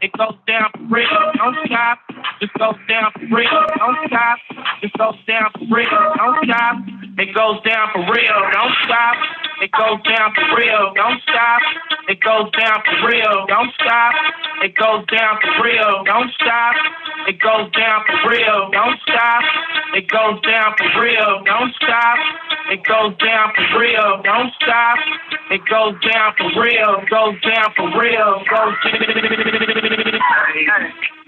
It goes down for real, don't stop. It goes down for real, don't stop. It goes down for real, don't stop. It goes down for real, don't stop. It goes down for real, don't stop. It goes down for real, don't stop. It goes down for real, don't stop. It goes down for real, don't stop. It goes down for real, don't stop. It goes down for real, don't stop. It goes down for real, goes down for real, goes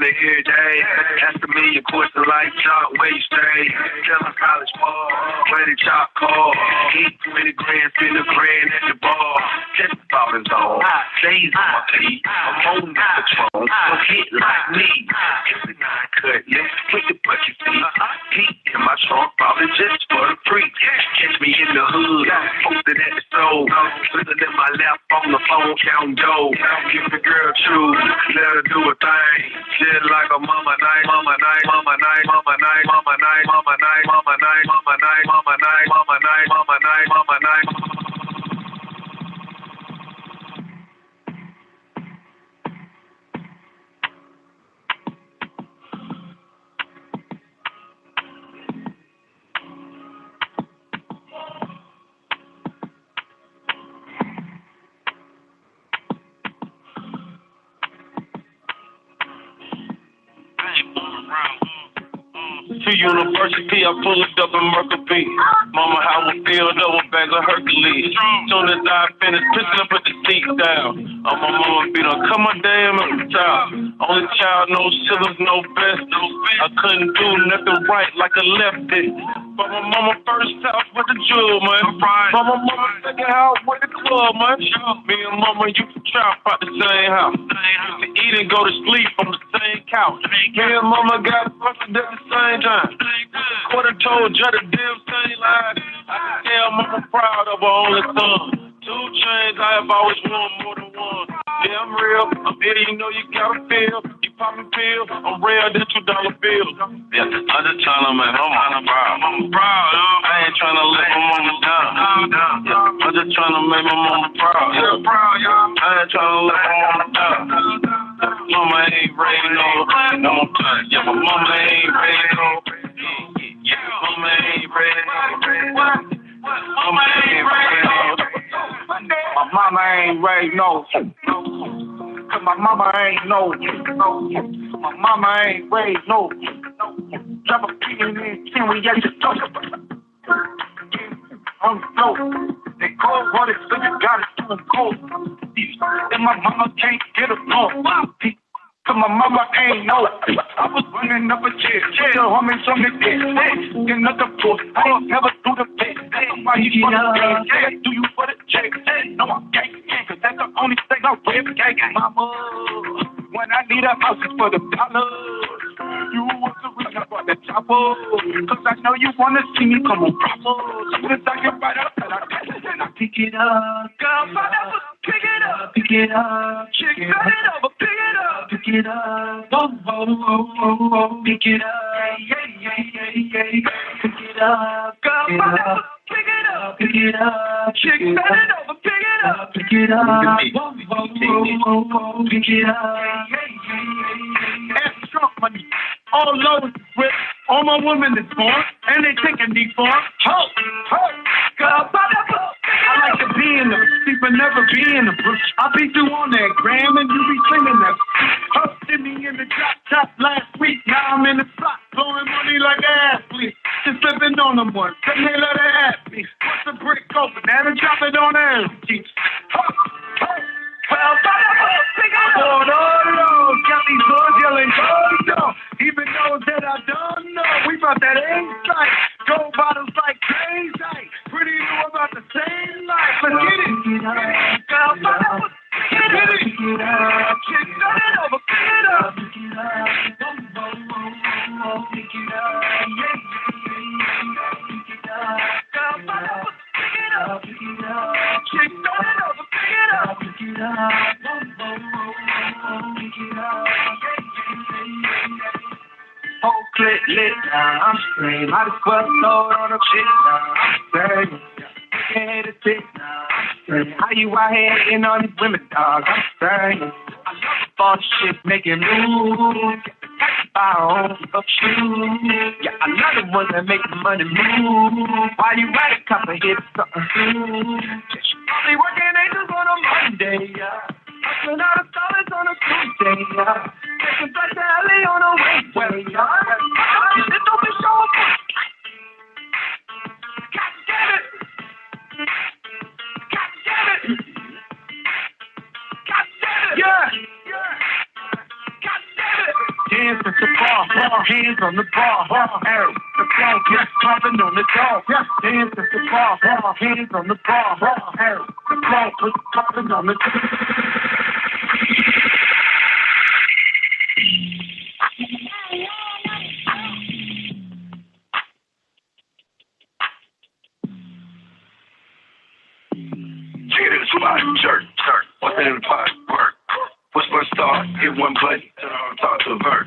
Nigga, every day, ask a million questions like Chalk, where you stay? Tell them college ball, where the Chalk call. Eat 20 grand, spend a grand at the bar. Just about his own. Days on my feet, I'm on the phone. Don't hit like me. It's a 9 cut, yeah. Put the bucket feet. Heat in my trunk, probably just for the freak. Catch me in the hood, posted at the store. Listen in my lap on the phone, counting dough. Give the girl true, let her do a thing. Just like a mama night, mama night, mama night, mama night, mama night, mama night, mama night, mama night, mama night, mama night, mama night, mama night. To university, I pulled up in Mercury. Mama, how we filled up with bags of Hercules. Soon as I finished, pissing up at the seat down. My mama beat her, come on damn every time. Only child, no siblings, no best. I couldn't do nothing right like a lefty. But my mama first house with the jewel, man. But my mama second house with the club, man. Me and mama used to trap out the same house. Used to eat and go to sleep on the same couch. Me and mama got busted at the same time. Quarter told Judge the damn same line. I can tell mama proud of her only son. 2 chains, I have always worn more than one. Yeah, I'm real. I'm here, you know you gotta feel. You poppin' pills, I'm real than $2 bills. Yeah, I'm just trying to make my mama proud. I'm proud, yo. I ain't trying to let my mama down. Yeah, I'm just trying to make my mama proud. Yeah, proud, yo. I ain't trying to let my mama down. Mama ain't raised no time. Yeah, my mama ain't raised no. Yeah, mama ain't raised no. Mama ain't raised no. My mama ain't raised no. Cause my mama ain't no. My mama ain't raised no. Drop a pin in 10 we got to talk about. On the floor. They cold water, so you gotta do them cold. And my mama can't get a phone. Cause my mama ain't know. I was running up a chair. Tell homies on the dead. Another post. I don't never do the best. Why you for the best? Yeah, do you for the check? No, I'm gang. Cause that's the only thing I rap gang. Mama, when I need a house, it's for the dollars. You want the reason for the chopper. Cause I know you wanna see me come on proper. Soon as I get right up, and I pick it up. Girl, pick it up. Pick it up. Chick, turn it over. Pick it up. Pick it up. Oh, oh, oh, oh, oh. Pick it up. Yeah, yeah, yeah, yeah, yeah. Pick it up. Girl, pick it up. Pick it up. Chick, turn it over. Pick it up. Pick it up. Oh, oh, oh, oh. Pick it up. Yeah, yeah, yeah, yeah. That's Trump money. All over the whip. All my women is born. And they taking me for ho, ho. Girl, I like to be in the sleep but never be in the bush. I be through on that gram and you be singing that. Hosted me in the top last week. Now I'm in the spot, blowing money like an athlete. Just living on them one. Then they let her ask me. What's the brick open? And drop it on her cheeks. Ho, ho. Well, oh, no, got these boys yelling, oh, no. Even those that I don't know, we about that insight. Gold bottles like crazy. Pretty new about the same life. Let's get it. Girl, get it. Pick it up. Chick, turn it over. Pick it up. Pick it up. Pick it up. Yeah, yeah, yeah. Pick it up. Girl, pick it up. Pick it up. Chick, turn it over. Pick it up. Pick it up. Pick it up. Whole clip lit now, I'm straight. Might as well throw it on a chick now, I'm straight. Can't hate a chick now, I'm straight. How you out here hating on these women, dog? I'm straight. I love shit, making moves. Our own shoes. Yeah, another one that make the money move. While you write a couple hits, something. Only working angels on a Monday, yeah. Hustling out of dollars on a Tuesday, yeah. Taking back to LA on a Wednesday, yeah. You sit on the show. God damn it. God damn it. God damn it. Yeah. Hands at the bar, hands on the bar, Eric, the flow gets popping on the dog. Hands at the bar, hands on the bar, Eric, the flow gets popping on the dog. Check it in the spot, jerk, what's that in the pot, work. Push one star, hit one button, turn on talk to a bird.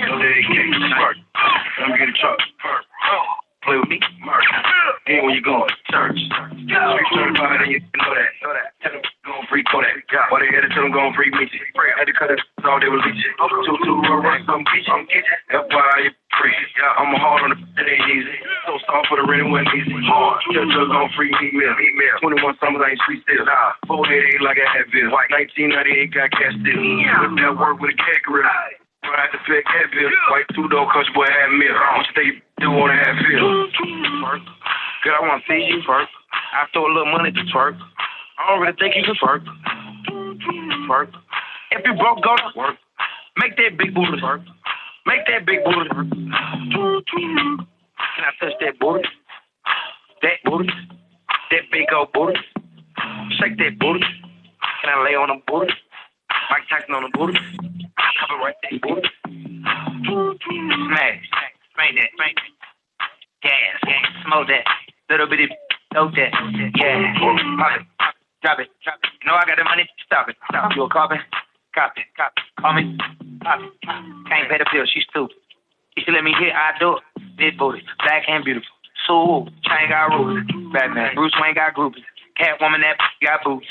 No dedication, spark. Let me get a truck, perk. Play with me, mark. Ain't where you going, church. Street certified and you know that. Tell them going free Kodak. Why they had to tell them going free Meechie. Had to cut it all day with Leechie. 2-2, run some Peachy. FYI, you free. I'm a hard on the it ain't easy. So soft for the rent, it wasn't easy. Hard. Just on free email. 21 summers, I ain't free still. Nah, 488 like I had Bill. 1998 got cash still. Whip that work with a cat grip. I had to pick that bill. White two-door country boy had milk. What you think you do want to have feel? Twerk. Good, I want to see you twerk. I throw a little money to twerk. I don't really think you can twerk. Twerk. If you broke, go to work. Make that big booty twerk. Make that big booty twerk. Can I touch that booty? That booty? That big old booty? Shake that booty. Can I lay on the booty? Mike Tyson on the booty? Cover right there, booty. Smash. Spank that. Gas. Smoke that. Little bitty dope that. Yeah. Pop it. Drop it. You know I got the money. Stop it. You a copy? Copy. Call me. Pop it. Can't pay the bill. She's stupid. If you let me hit, I do it. Big booty. Black and beautiful. So chain got rules. Batman. Bruce Wayne got groupies. Catwoman that got boots.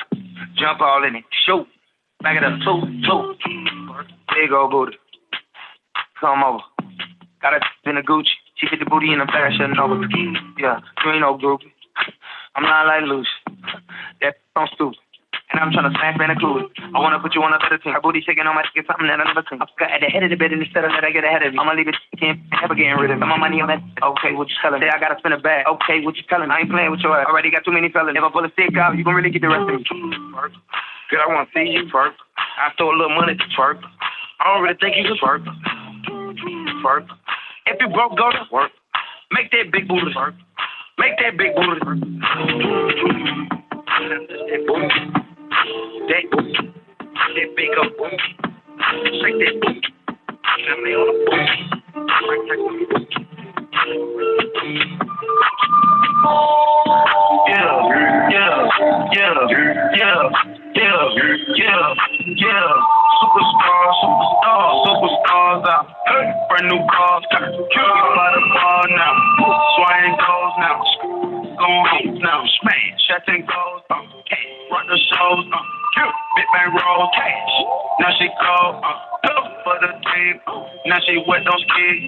Jump all in it. Shoot. Back it up. Two. Big old booty. Come over. Got a in a Gucci. She fit the booty in the fashion over. Yeah, you ain't no groupie. I'm not like loose. That I'm stupid. And I'm trying to smack man included. I want to put you on a better team. Her booty shaking on my skin, something that I never seen. I'm at the head of the bed instead of that I get ahead of you. I'm gonna leave it, can't ever getting rid of it. My money on that. Okay, what you telling? Say I gotta spin a bag. Okay, what you telling? I ain't playing with your ass. Already got too many fellas. If I pull a stick out, you gon' really get the rest of me. Good, I want to see you twerk. I throw a little money to twerk. I don't really think you can twerk. If you broke, go to work. Make that big booty twerk. Make that big booty twerk. That booty. That booty. That big old booty. Shake that booty. Let me on the booty. Yeah. Superstars out. Brand new cars, by the bar now. Swing goes now. Going home now. Smash, chatting goes. Run the shows. Big bang roll cash. Now she go. For the team. Now she wet those kids.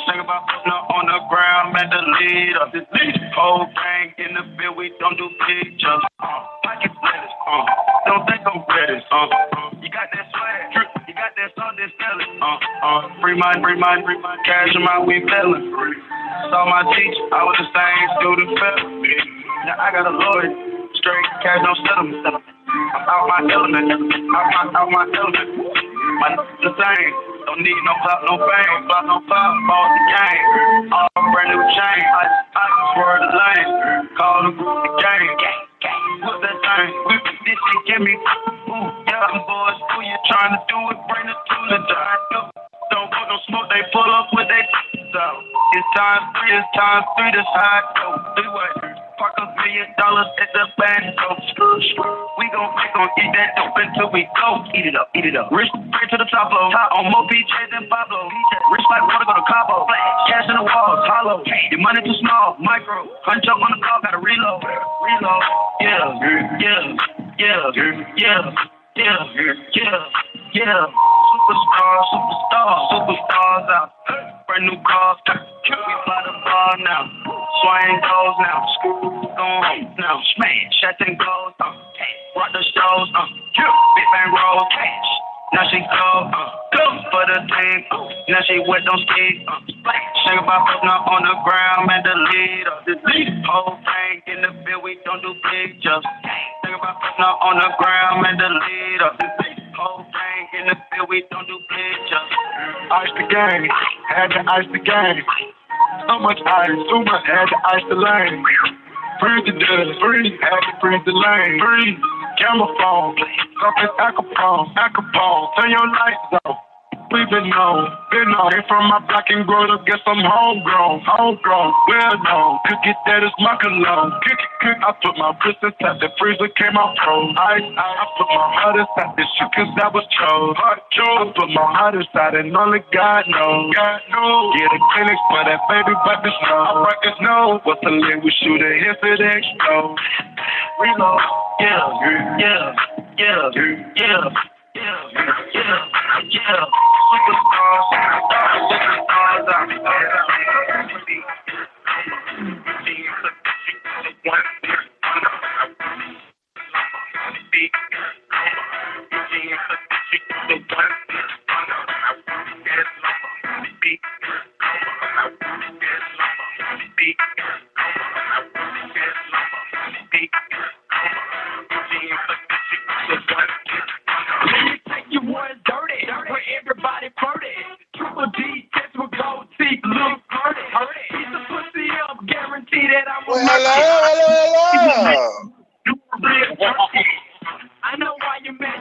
Sing about putting her on the ground, man, the lead of this whole gang in the field. We don't do pictures. Pocket letters. Don't think I'm ready. You got that swag. You got that song that's selling. Free mind. Cash in my we felon. Saw my teacher. I was the same student felon. Now I got a lawyer. Straight cash, no settlement. I'm out my element. Out my element. My the same. Don't need no pop, no fame. Pop, no pop, ball the game. All brand new chain. I swear the lane. Call the group the game. What's that thing? This shit give me. Yeah, them boys, who you trying to do it? Bring the tool and die. Don't want no smoke, they pull up with they out. It's time three, this high go. Three-way. Park $1 million at the bank. We gon' eat that dope until we go. Eat it up. Rich straight to the top low. On more PJs than Pablo. Rich like water, go to Cabo. Cash in the walls, hollow. Your money too small, micro. Hunch up on the car, gotta reload. Yeah. Yeah, superstars out. Brand new cars, we fly the bar now. Swing goes now, going home now. Smash, shots and goes, rock the shows, big bang roll, cash. Now she go for the team. Now she wet, don't skate. Think about putting her on the ground, man, the leader. Whole thing in the field, we don't do pictures. Think about putting her on the ground, man, the leader. Whole thing in the field, we don't do pictures. Ice the game, had to ice the game. So much ice, too much, had to ice the lane. Freeze the dust, freeze, had to freeze the lane. Freeze, camera phone, something Acapone, turn your lights off. We been on, Ain't from my block and grow up, guess I'm homegrown, well known. Cook it, that is my cologne. Cook, I put my wrist inside the freezer, came out cold. I put my heart inside this shit, cause I was chose. I put my heart inside and only God knows. Yeah, the clinics for that baby, but the snow. I break the snow, what's the link? We shoot a hit for the explode. Reload, yeah. Superstars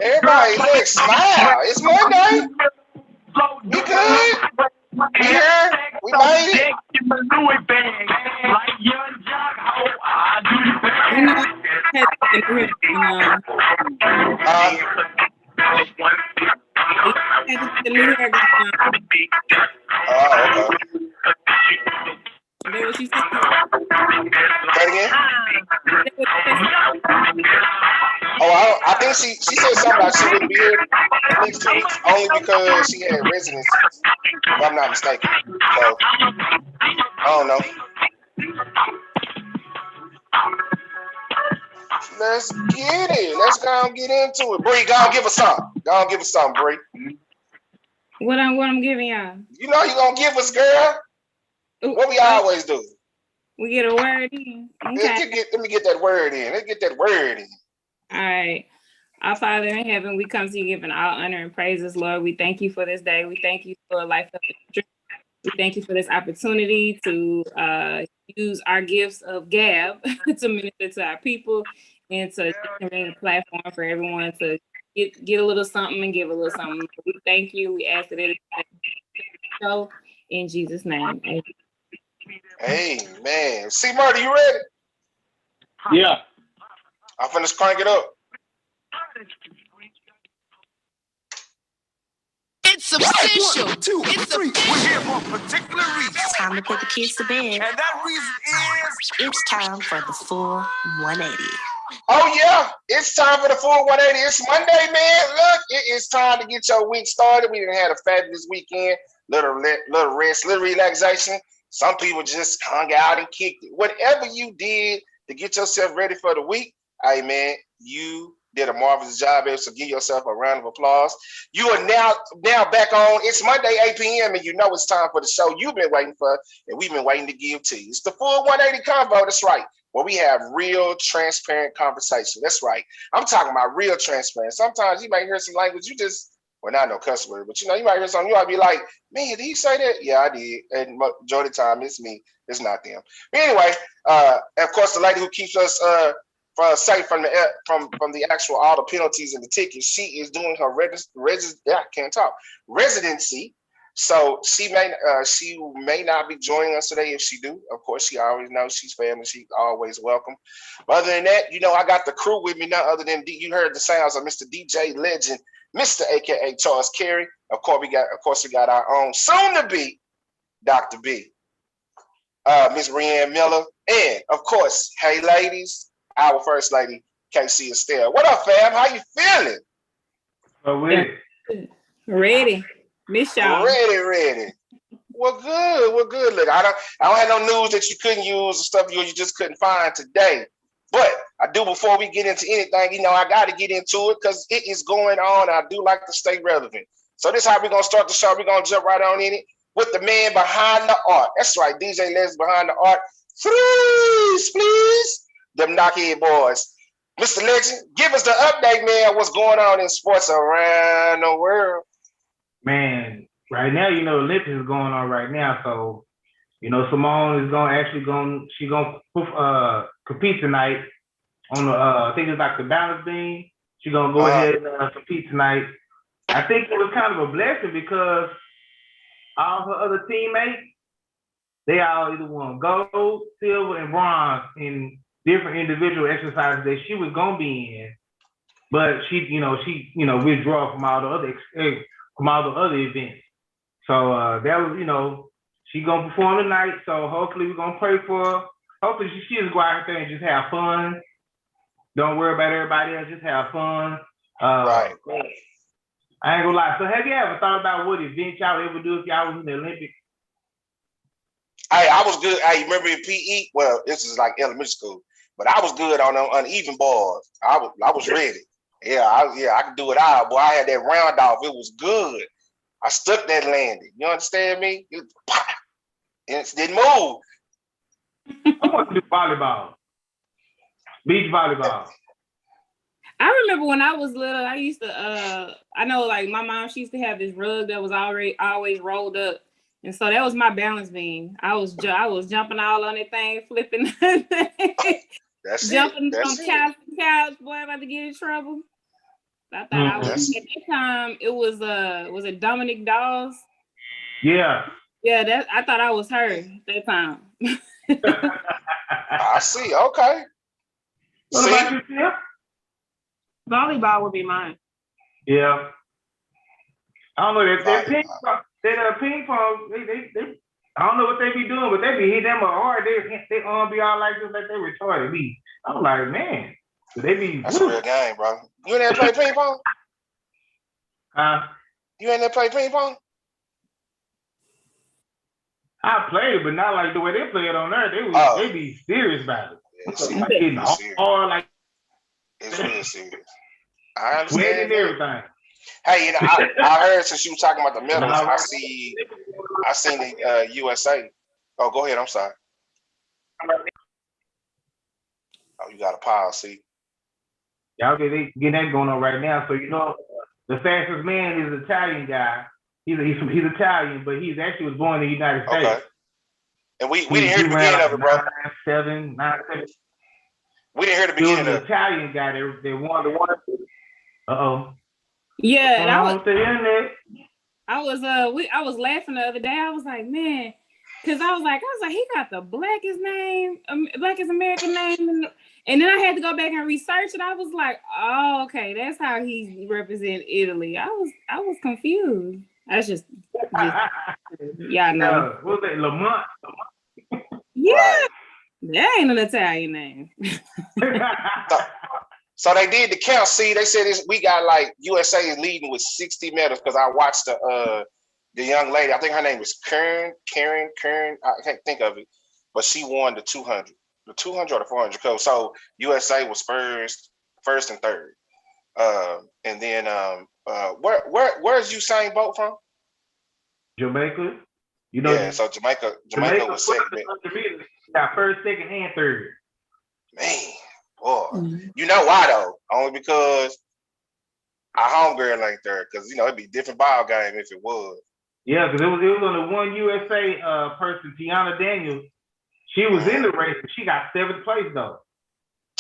Everybody, look, smile. It's Monday. We good. We here. We made it. What she said? Say it again. Oh, I think she said something about she wouldn't be here next 2 weeks only because she had residency, if I'm not mistaken. So I don't know. Let's get it. Let's go and get into it. Bree, go and give us something. Go and give us something, Bree. What I'm giving y'all? You know you gonna give us, girl. What we always do. We get a word in. Okay. Let me get that word in. Let's get that word in. All right. Our Father in heaven, we come to you giving all honor and praises, Lord. We thank you for this day. We thank you for life of the street. We thank you for this opportunity to use our gifts of gab to minister to our people and to generate a platform for everyone to get a little something and give a little something. We thank you. We ask that it show in Jesus' name. Amen. Amen. See, Marty, you ready? Yeah. I'm finna crank it up. It's official. 1, 2, it's 3. We're here for a particular reason. It's time to put the kids to bed. And that reason is... It's time for the full 180. Oh, yeah. It's time for the full 180. It's Monday, man. Look, it is time to get your week started. We done had a fabulous weekend. Little rest, little relaxation. Some people just hung out and kicked it. Whatever you did to get yourself ready for the week, hey, man, you did a marvelous job. So give yourself a round of applause. You are now back on. It's Monday, 8 p.m., and you know it's time for the show you've been waiting for, and we've been waiting to give to you. It's the full 180 Convo. That's right. Where we have real, transparent conversation. That's right. I'm talking about real transparent. Sometimes you might hear some language you just, well, not no cuss word, but you might hear something, you might be like, man, did he say that? Yeah, I did. And majority of the time, it's me. It's not them. But anyway, of course, the lady who keeps us safe from the actual all the penalties and the tickets, she is doing her residency. So she may not be joining us today. If she do, of course, she always knows she's family. She's always welcome. But other than that, I got the crew with me now. Other than you heard the sounds of Mr. DJ Legend, Mr. AKA Charles Carey. Of course, we got our own soon to be Dr. B, Miss Brianne Miller, and of course, hey ladies, our first lady, KC Estelle. What up, fam? How you feeling? Well, with it. Ready. Miss y'all. Ready. Well, good. Look, I don't have no news that you couldn't use or stuff you just couldn't find today. But I do before we get into anything, I got to get into it because it is going on. I do like to stay relevant. So this is how we're gonna start the show. We're gonna jump right on in it with the man behind the art. That's right, DJ Les behind the art. Freeze, please. Them knockhead boys. Mr. Legend, give us the update, man. What's going on in sports around the world? Man, right now, Olympics is going on right now. So, Simone is gonna compete tonight on the I think it's like the balance beam. She's gonna go ahead and compete tonight. I think it was kind of a blessing because all her other teammates, they all either won gold, silver, and bronze in different individual exercises that she was gonna be in, but she withdraw from all the other events. So that was, she gonna perform tonight. So hopefully we're gonna pray for her. Hopefully she just go out there and just have fun. Don't worry about everybody else. Just have fun. Right. I ain't gonna lie. So have you ever thought about what event y'all ever do if y'all was in the Olympics? Hey, I was good. Hey, remember in PE? Well, this is like elementary school, but I was good on them uneven bars. I was ready. Yeah, I could do it all. Boy, I had that round off. It was good. I stuck that landing. You understand me? And it didn't move. I want to do volleyball. Beach volleyball. I remember when I was little, I used to, I know like my mom, she used to have this rug that was always rolled up. And so that was my balance beam. I was jumping all on that thing, flipping. Jumping from couch to couch. Boy, I'm about to get in trouble. I thought at that time it was it Dominic Dawes? Yeah. Yeah, I thought I was her at that time. I see. Okay. What about you, Tim? Volleyball would be mine. Yeah. I don't know. That ping pong, they I don't know what they be doing, but they be hitting them hard. They be all like this, like they retarded me. I'm like, man, they be. That's a real game, bro. You ain't never play ping pong? You ain't never play ping pong? I played, but not like the way they play it on there. They be serious about it. Yeah, it's like getting hard, like it's real serious. I understand sweating and everything. Hey, I heard since you were talking about the medals, I seen the USA. Oh, go ahead. I'm sorry. Oh, you got a pile, see? Yeah, okay, they getting that going on right now. So the fastest man is an Italian guy. He's Italian, but he actually was born in the United States. Okay. And we didn't hear the beginning of it, bro. 9'7". We didn't hear the beginning of it. He was an Italian guy. They won the one. Uh-oh. Yeah, I was laughing the other day. I was like, man, because I was like, he got the blackest American name, and then I had to go back and research it. I was like, oh, okay, that's how he represents Italy. I was confused. That's just y'all know. What was it, Lamont? Yeah, right. That ain't an Italian name. So they did the count. See, they said we got like USA is leading with 60 medals because I watched the young lady. I think her name was Karen. I can't think of it, but she won the 200 or the 400 code. So USA was first and third. And then where's Usain Bolt from? Jamaica. Yeah, so Jamaica was second. Got first, second, and third. Man, boy. You know why though? Only because our homegirl ain't there. Because it'd be a different ball game if it was. Yeah, because it was on the one USA person, Tiana Daniels. She was in the race, but she got 7th place though.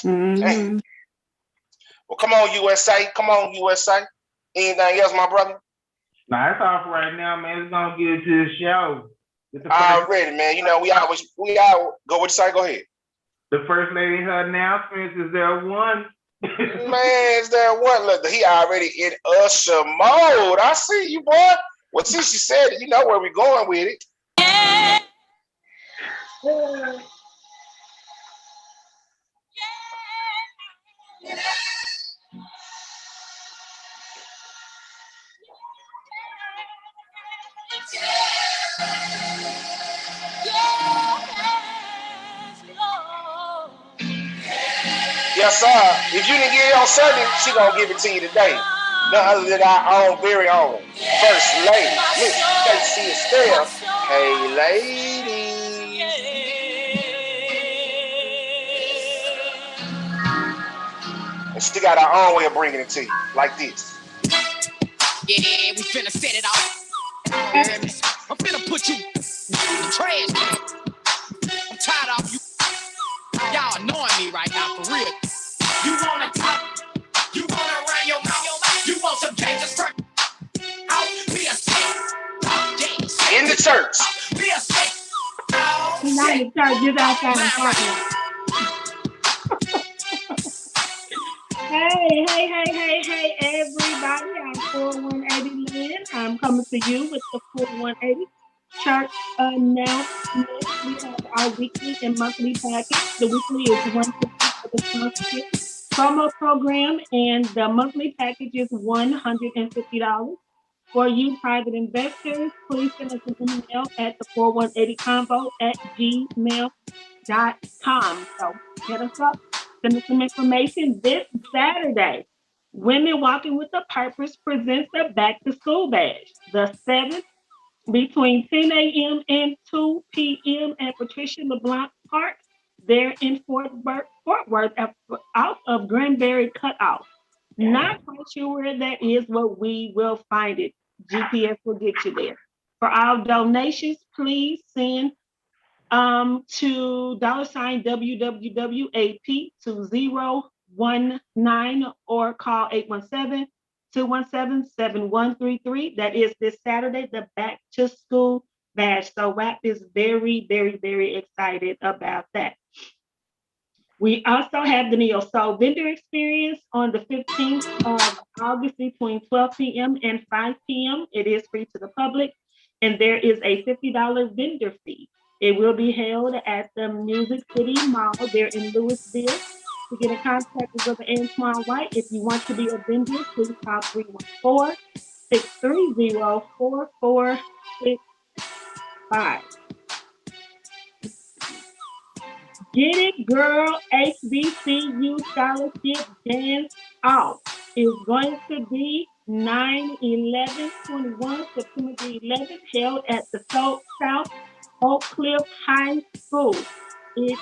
Mm-hmm. Well, come on, USA. Anything else, my brother? Nah, that's all for right now, man. It's gonna get into the show. Already, man. We all go. What you say? Go ahead. The first lady, her announcements, is there one? Man, is there one? Look, he already in Usher mode. I see you, boy. Well, since you said it, you know where we're going with it. Yes, sir. If you didn't get it on Sunday, she gonna give it to you today. None other than our own very own First Lady, Miss Casey Estelle. Hey, ladies. And she got her own way of bringing it to you, like this. Yeah, we finna set it off. I'm finna put you in the trash. I'm tired of you. Y'all annoying me right now, for real. You wanna talk? You wanna run your mouth? You want some gangsters from out? Be a sick. In the church. Be a sick. He's not in the church, just outside in the parking lot. Hey, everybody. I'm 4180 Lynn. I'm coming to you with the 4180 church announcement. We have our weekly and monthly package. The weekly is $150 for the sponsorship promo program, and the monthly package is $150. For you private investors, please send us an email at the 4180convo@gmail.com. So hit us up, send us some information. This Saturday, Women Walking with a Purpose presents the Back to School Bash. The 7th, between 10 a.m. and 2 p.m. at Patricia LeBlanc Park, there in Fort Worth, out of Granbury Cutoff. Not quite sure where that is, but we will find it. GPS will get you there. For our donations, please send to $WWWAP to 019 or call 817-217-7133. That is this Saturday, the Back to School Bash. So WAP is very, very, very excited about that. We also have the Neo Soul Vendor Experience on the 15th of August between 12 p.m. and 5 p.m. It is free to the public, and there is a $50 vendor fee. It will be held at the Music City Mall there in Louisville. To get in contact with Brother Antoine White, if you want to be a vendor, please call 314-630-4465. Get It Girl HBCU Scholarship Dance Off is going to be 9/11/21, September the 11th, held at the South Oak Cliff High School. It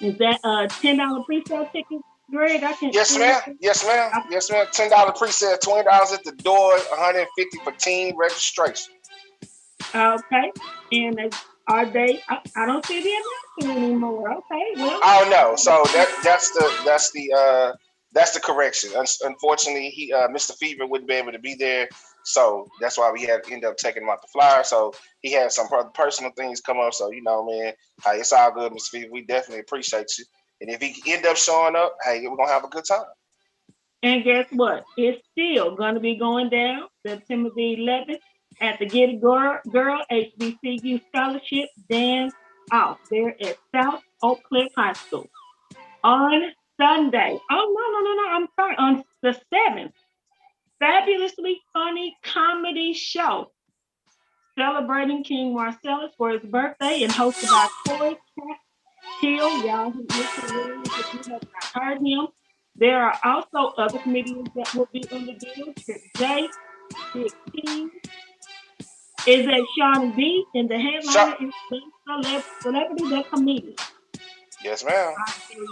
is that a $10 pre-sale ticket, Greg? Yes, ma'am. $10 pre-sale, $20 at the door, $150 for teen registration. Okay, and are they? I don't see the announcement anymore. Okay, well. Oh no, so that's the correction. Unfortunately, Mr. Fever wouldn't be able to be there, so that's why we had to end up taking him out the flyer. So he had some personal things come up. So man, hey, it's all good, Mr. Fever. We definitely appreciate you. And if he end up showing up, hey, we're gonna have a good time. And guess what? It's still gonna be going down September the 11th at the Get It Girl HBCU Scholarship Dance Off there at South Oak Cliff High School on Sunday. Oh no! I'm sorry. On the 7th, fabulously funny comedy show celebrating King Marcellus for his birthday and hosted by Corey Hill. Y'all who listen to if you have not heard him. There are also other comedians that will be on the deal. Trip J, Big T, is a Sean B, and the headliner is the celebrity, the comedian. Yes, ma'am.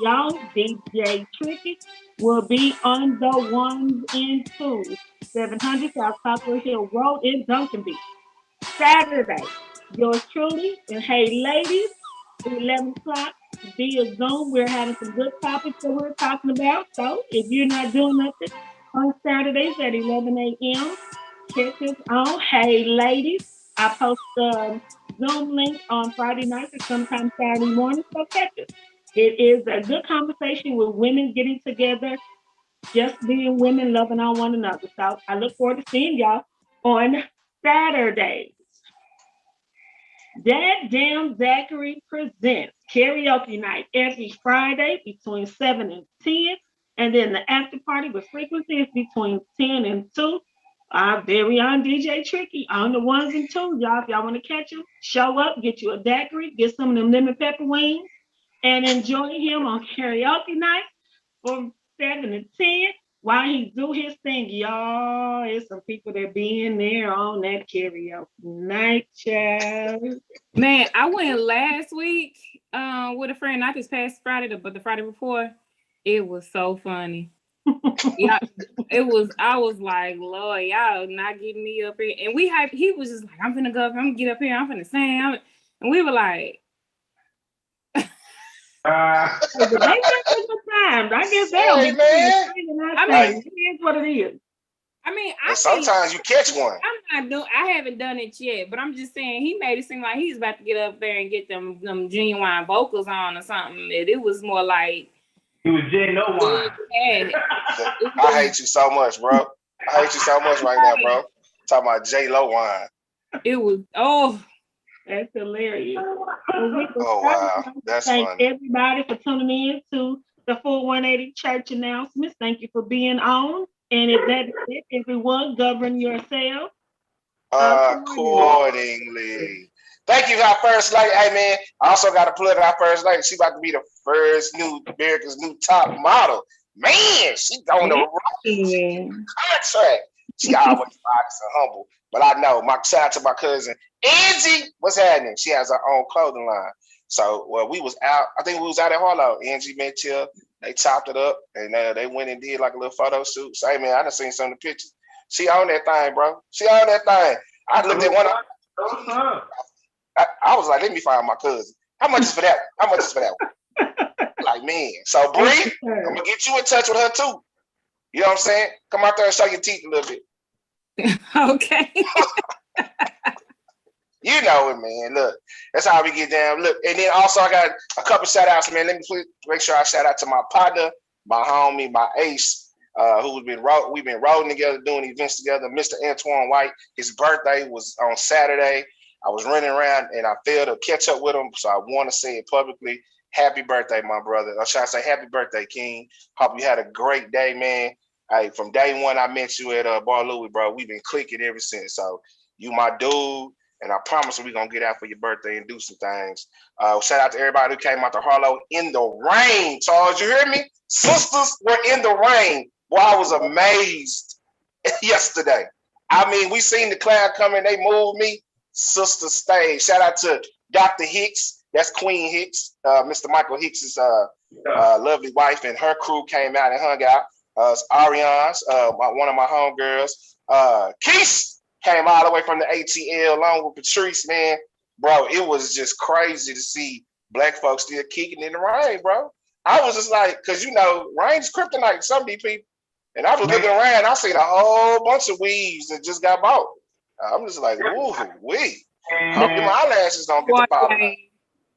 Young DJ Tricky will be on the 1s and 2s, 700 South Copper Hill Road in Duncan Beach. Saturday, yours truly, and hey, ladies, 11 o'clock via Zoom. We're having some good topics that we're talking about. So if you're not doing nothing on Saturdays at 11 a.m., catch us on Hey Ladies. I post the Zoom link on Friday nights or sometimes Saturday mornings, so catch us. It is a good conversation with women getting together, just being women, loving on one another. So I look forward to seeing y'all on Saturdays. Dad Damn Zachary presents karaoke night every Friday between 7 and 10. And then the after party with Frequency is between 10 and 2. Very on DJ Tricky on the ones and twos, y'all. If y'all want to catch him, show up, get you a daiquiri, get some of them lemon pepper wings, and enjoy him on karaoke night from 7 to 10 while he do his thing, y'all. There's some people that be in there on that karaoke night, child. Man, I went last week with a friend, not this past Friday, but the Friday before. It was so funny. Yeah, it was. I was like, Lord, y'all not getting me up here. And he was just like, I'm finna go up, I'm gonna get up here, I'm finna sing. And we were like, But they having a good time. I guess they don't be man. I mean, it is what it is. I mean, sometimes you catch one. I haven't done it yet, but I'm just saying he made it seem like he's about to get up there and get them genuine vocals on or something. It was more like he was J No Wine. I hate you so much, bro. I hate you so much right now, bro. Talking about J Lo wine. It was that's hilarious. Oh wow, that's Thank funny. everybody for tuning in to the Full 180 Church announcements. Thank you for being on. And if that is it, everyone, govern yourself accordingly. Thank you, our first lady. Hey man, I also got to plug our first lady. She about to be the first America's new top model. Man, she on the right contract. She always modest and humble. But I know, shout out to my cousin Angie. What's happening? She has her own clothing line. So we was out. I think we was out at Harlow. Angie met here. They chopped it up and they went and did like a little photo shoot. So hey man, I done seen some of the pictures. She on that thing, bro. She on that thing. I looked at one. I was like, let me find my cousin. How much is for that? How much is for that one? Like, man. So Bree, I'm gonna get you in touch with her too. You know what I'm saying? Come out there and show your teeth a little bit. Okay. You know it, man. Look, that's how we get down. Look, and then also I got a couple shout outs, man. Let me make sure I shout out to my partner, my homie, my ace, we've been rolling together, doing events together. Mr. Antoine White. His birthday was on Saturday. I was running around and I failed to catch up with him, so I want to say it publicly. Happy birthday, my brother. Or should I say happy birthday, King? Hope you had a great day, man. Hey, from day one I met you at Bar Louie, bro. We've been clicking ever since. So you my dude. And I promise we're going to get out for your birthday and do some things. Shout out to everybody who came out to Harlow in the rain. Charles, you hear me? Sisters were in the rain. Boy, I was amazed yesterday. I mean, we seen the cloud coming. They moved me. Sister stayed. Shout out to Dr. Hicks. That's Queen Hicks. Mr. Michael Hicks' lovely wife and her crew came out and hung out. Ariane's, one of my homegirls. Keith came all the way from the ATL along with Patrice, man. Bro, it was just crazy to see black folks still kicking in the rain, bro. I was just like, because, you know, rain's kryptonite to some of these people. And I was looking around, I seen a whole bunch of weaves that just got bought. I'm just like, ooh, wee. Hope your eyelashes don't get the bottom.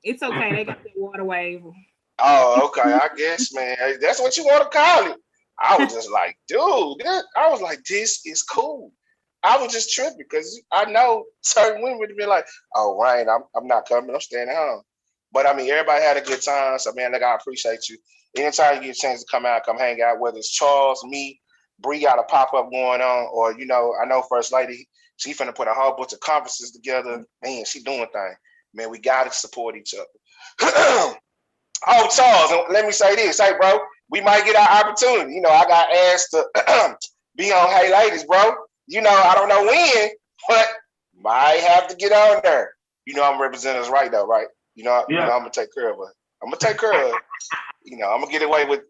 It's okay. They got the water wave. Oh, okay. I guess, man. That's what you want to call it. I was just like, dude, I was like, this is cool. I was just tripping because I know certain women would be like, oh, Ryan, I'm not coming. I'm staying at home. But, I mean, everybody had a good time. So, man, I appreciate you. Anytime you get a chance to come out, come hang out, whether it's Charles, me, Bree got a pop-up going on, or, you know, I know First Lady, she finna put a whole bunch of conferences together. Man, she doing things. Man, we got to support each other. Oh, Charles, let me say this. Hey, bro, we might get our opportunity. You know, I got asked to be on Hey Ladies, bro. You know, I don't know when, but might have to get on there. You know, I'm representing us right, though, right? You know, I'm gonna take care of her. I'm gonna take care of her. You know, I'm gonna get away with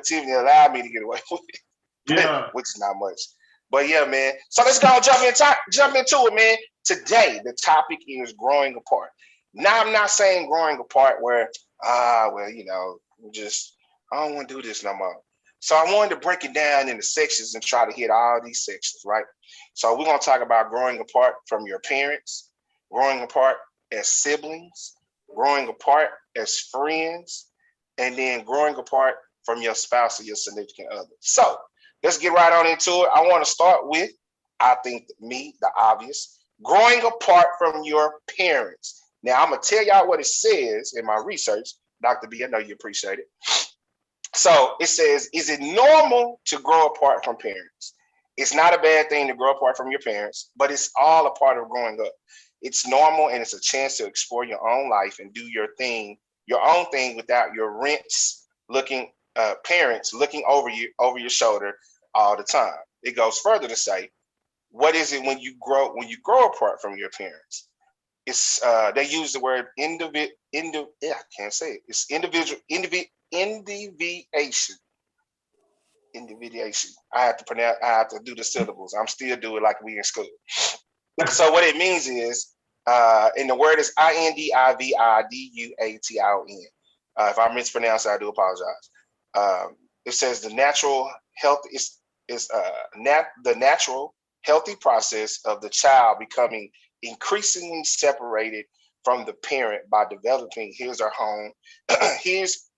Tiffany allowed me to get away with it. Yeah. Which is not much. But yeah, man. So let's go and jump into it, man. Today, the topic is growing apart. Now, I'm not saying growing apart where, well, you know, I don't want to do this no more. So I wanted to break it down into sections and try to hit all these sections, right? So we're going to talk about growing apart from your parents, growing apart as siblings, growing apart as friends, and then growing apart from your spouse or your significant other. So let's get right on into it. I want to start with, I think, the obvious, growing apart from your parents. Now, I'm going to tell y'all what it says in my research. Dr. B, I know you appreciate it. So it says, is it normal to grow apart from parents? It's not a bad thing to grow apart from your parents, but it's all a part of growing up. It's normal, and it's a chance to explore your own life and do your own thing without your parents looking over your shoulder all the time. It goes further to say, what is it when you grow apart from your parents? It's they use the word I can't say it. It's individuation. Individuation. I have to do the syllables. I'm still doing like we in school. So what it means is, and the word is individuation. If I mispronounce it, I do apologize. It says the natural health is the natural healthy process of the child becoming increasingly separated from the parent by developing his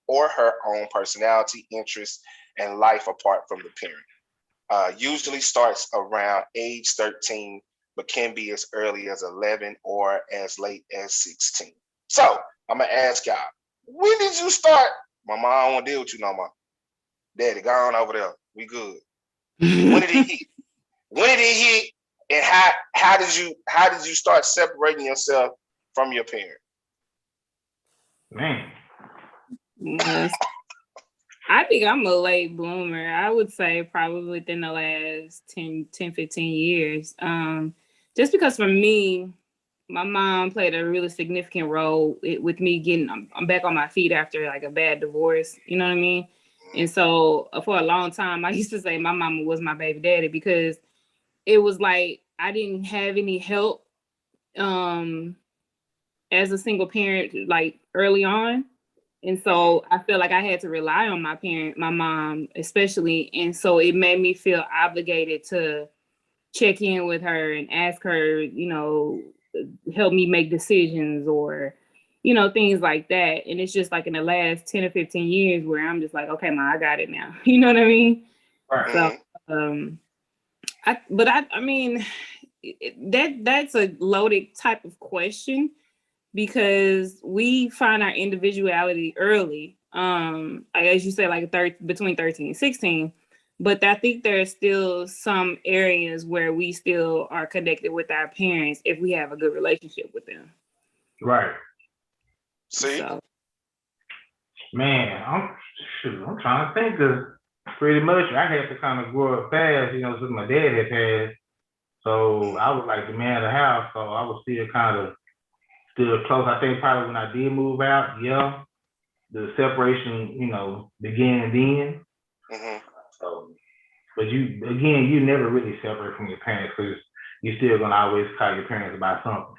or her own personality, interests, and life apart from the parent. Usually starts around age 13, but can be as early as 11 or as late as 16. So I'm gonna ask y'all, when did you start? Mama, I don't want to deal with you no more. Daddy, go on over there. We good. When did it hit? When did it hit? And how did you start separating yourself from your parent? Man. Yes. I think I'm a late bloomer. I would say probably within the last 10, 15 years. Just because for me, my mom played a really significant role with me getting, I'm back on my feet after like a bad divorce, you know what I mean? And so for a long time, I used to say my mama was my baby daddy because it was like I didn't have any help as a single parent, like early on. And so I feel like I had to rely on my mom, especially. And so it made me feel obligated to check in with her and ask her, help me make decisions or, things like that. And it's just like in the last 10 or 15 years where I'm just like, okay, Ma, I got it now. You know what I mean? Right. So, I mean, that's a loaded type of question because we find our individuality early. As you say, like between 13 and 16. But I think there's still some areas where we still are connected with our parents if we have a good relationship with them. Right. See? So. Man, I'm trying to think of pretty much I had to kind of grow up fast, since my dad had passed. So I was like the man of the house, so I was still kind of close. I think probably when I did move out, the separation, began then. Mm-hmm. So, but you never really separate from your parents because you're still gonna always call your parents about something.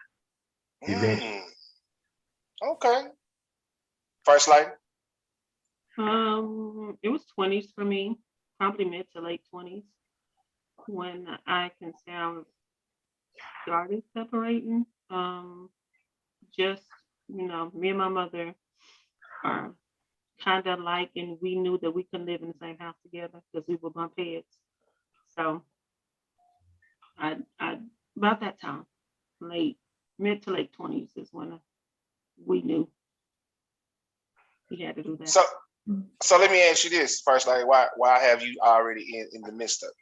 Eventually. Okay. First lady? It was 20s for me, probably mid to late 20s, when I can say I started separating. Just, me and my mother are kind of like, and we knew that we couldn't live in the same house together because we were bump heads. So I about that time, mid to late 20s is when we knew we had to do that. So let me ask you this first, like why have you already in the midst of it?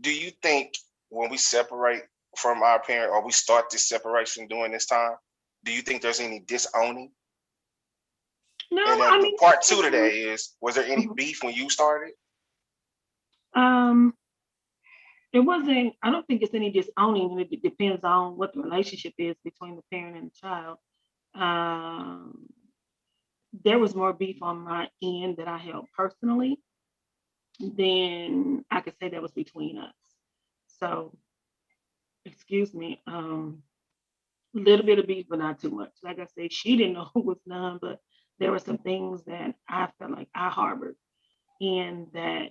Do you think when we separate from our parent or we start this separation during this time, do you think there's any disowning? No, and I mean part two today is, was there any beef when you started? It wasn't, I don't think it's any disowning. It depends on what the relationship is between the parent and the child. There was more beef on my end that I held personally than I could say that was between us. So, excuse me, a little bit of beef, but not too much. Like I said, she didn't know who was none, but there were some things that I felt like I harbored and that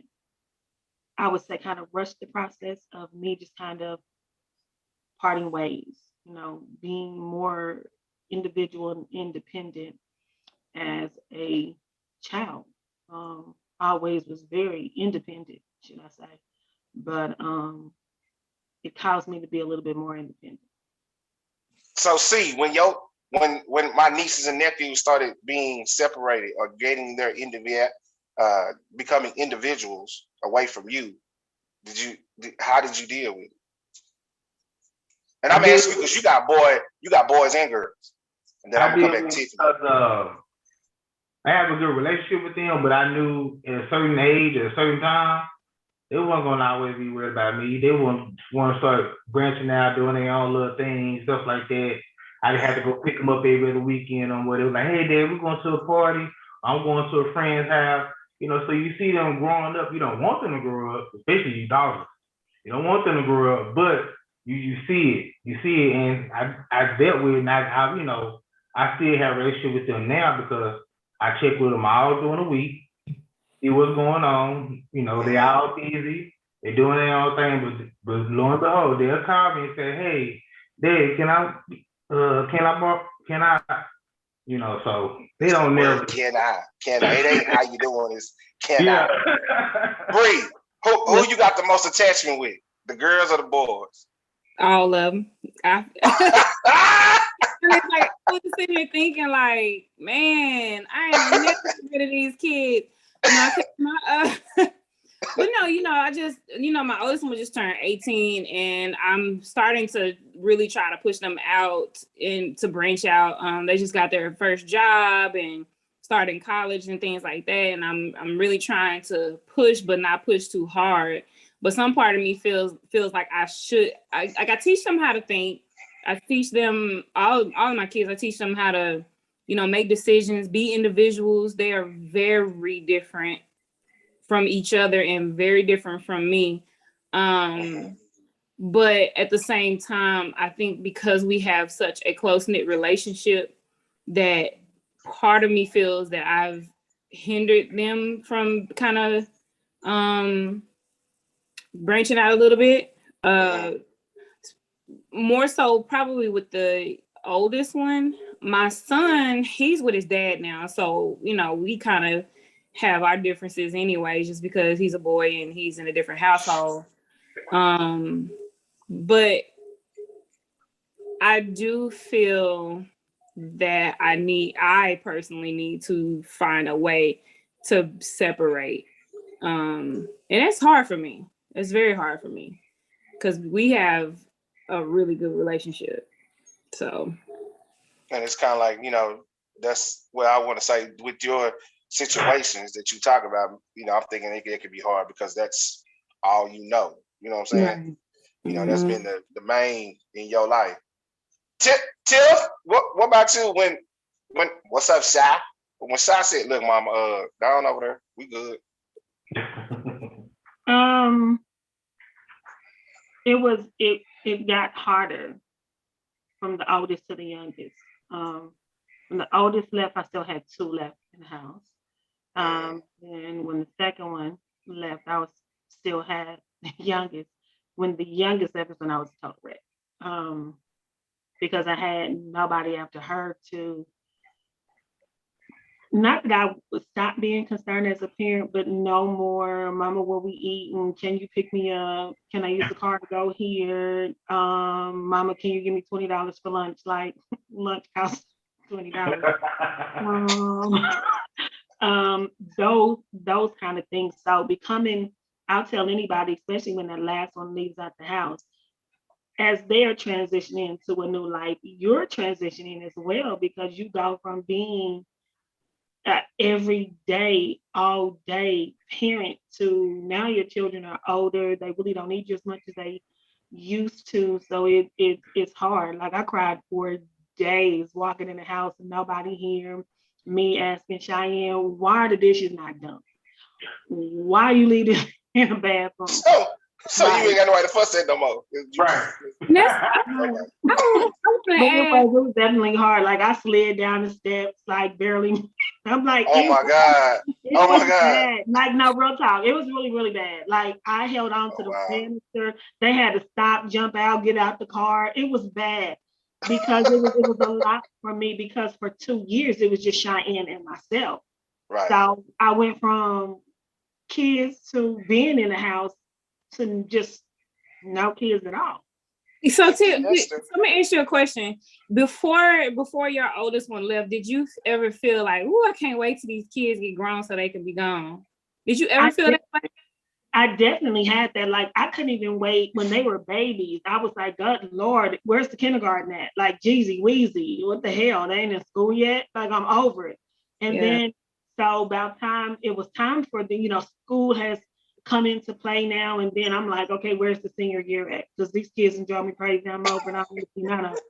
I would say kind of rushed the process of me just kind of parting ways, being more individual and independent as a child. Always was very independent, should I say, but it caused me to be a little bit more independent. So see, when my nieces and nephews started being separated or getting their becoming individuals away from you, How did you deal with it? And I'm asking you because you got boys and girls. And then I'm gonna come back to Tiffany. Because, I have a good relationship with them, but I knew at a certain age, at a certain time, they weren't gonna always be worried about me. They want to start branching out, doing their own little things, stuff like that. I had to go pick them up every other weekend on whatever. Like, hey, Dad, we're going to a party. I'm going to a friend's house. You know, so you see them growing up. You don't want them to grow up, especially you daughters. You don't want them to grow up, but you see it. You see it, and I dealt with it, and I you know, I still have a relationship with them now because I check with them all during the week, see what's going on. You know, they all busy. They're doing their own thing, but lo and behold, they'll call me and say, "Hey, Dad, can I, you know?" So they don't never. Can I? It ain't how you doing this. Can I? Bree, who you got the most attachment with? The girls or the boys? All of them. And it's like I was sitting here thinking, like, man, I ain't never get rid of these kids. But no, I just, my oldest one just turned 18, and I'm starting to really try to push them out and to branch out. They just got their first job and starting college and things like that, and I'm really trying to push, but not push too hard. But some part of me feels like I should. I teach them how to think. I teach them all of my kids. I teach them how to, make decisions, be individuals. They are very different from each other and very different from me. But at the same time, I think because we have such a close-knit relationship, that part of me feels that I've hindered them from kind of branching out a little bit. More so probably with the oldest one. My son, he's with his dad now. So, we kind of have our differences anyway, just because he's a boy and he's in a different household. But I do feel that I personally need to find a way to separate. And it's hard for me. It's very hard for me because we have a really good relationship. So. And it's kind of like, that's what I want to say with your situations that you talk about. I'm thinking it could be hard because that's all you know. You know what I'm saying? Right. That's been the main in your life. Tiff, what about you? When what's up, Shy? When Shy said, "Look, Mama, down over there, we good." It got harder from the oldest to the youngest. When the oldest left, I still had two left in the house. And when the second one left, I still had the youngest. When the youngest left is when I was a total wreck. Because I had nobody after her to, not that I would stop being concerned as a parent, but no more, Mama, what we eating? Can you pick me up? Can I use the car to go here? Mama, can you give me $20 for lunch? Like, lunch costs $20. Those kind of things. So I'll tell anybody, especially when that last one leaves out the house, as they're transitioning to a new life, you're transitioning as well, because you go from being every day, all day parent to now your children are older. They really don't need you as much as they used to. So it's hard. Like, I cried for days walking in the house and nobody here. Me asking Cheyenne, why are the dishes not done? Why are you leaving in the bathroom? So right. You ain't got nobody to fuss at no more. Right. It was definitely hard. Like, I slid down the steps, like barely. I'm like, oh my God. Bad. Like, no, real talk. It was really, really bad. Like, I held on to the banister. They had to stop, jump out, get out the car. It was bad because it was a lot for me, because for 2 years it was just Cheyenne and myself. Right. So I went from kids to being in the house to just no kids at all. So Tim, let me ask you a question. Before your oldest one left, did you ever feel like, "Ooh, I can't wait till these kids get grown so they can be gone"? Did you ever feel that way? I definitely had that. Like, I couldn't even wait when they were babies. I was like, God, Lord, where's the kindergarten at? Like, Jeezy, Weezy, what the hell? They ain't in school yet. Like, I'm over it. And then, so about time, it was time for the, school has come into play now. And then I'm like, okay, where's the senior year at? Because these kids enjoy me crazy. I'm over and I don't see none of it.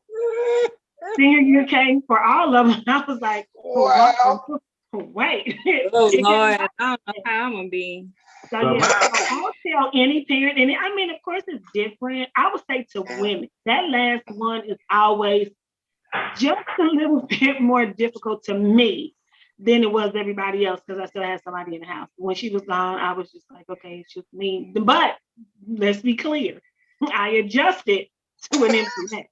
Senior year came for all of them. I was like, wow. Wait. Oh, Lord. I don't know how I'm going to be. So yeah, I'll tell any parent, and I mean, of course, it's different. I would say to women, that last one is always just a little bit more difficult to me than it was everybody else because I still had somebody in the house. When she was gone, I was just like, okay, it's just me. But let's be clear, I adjusted to an empty net.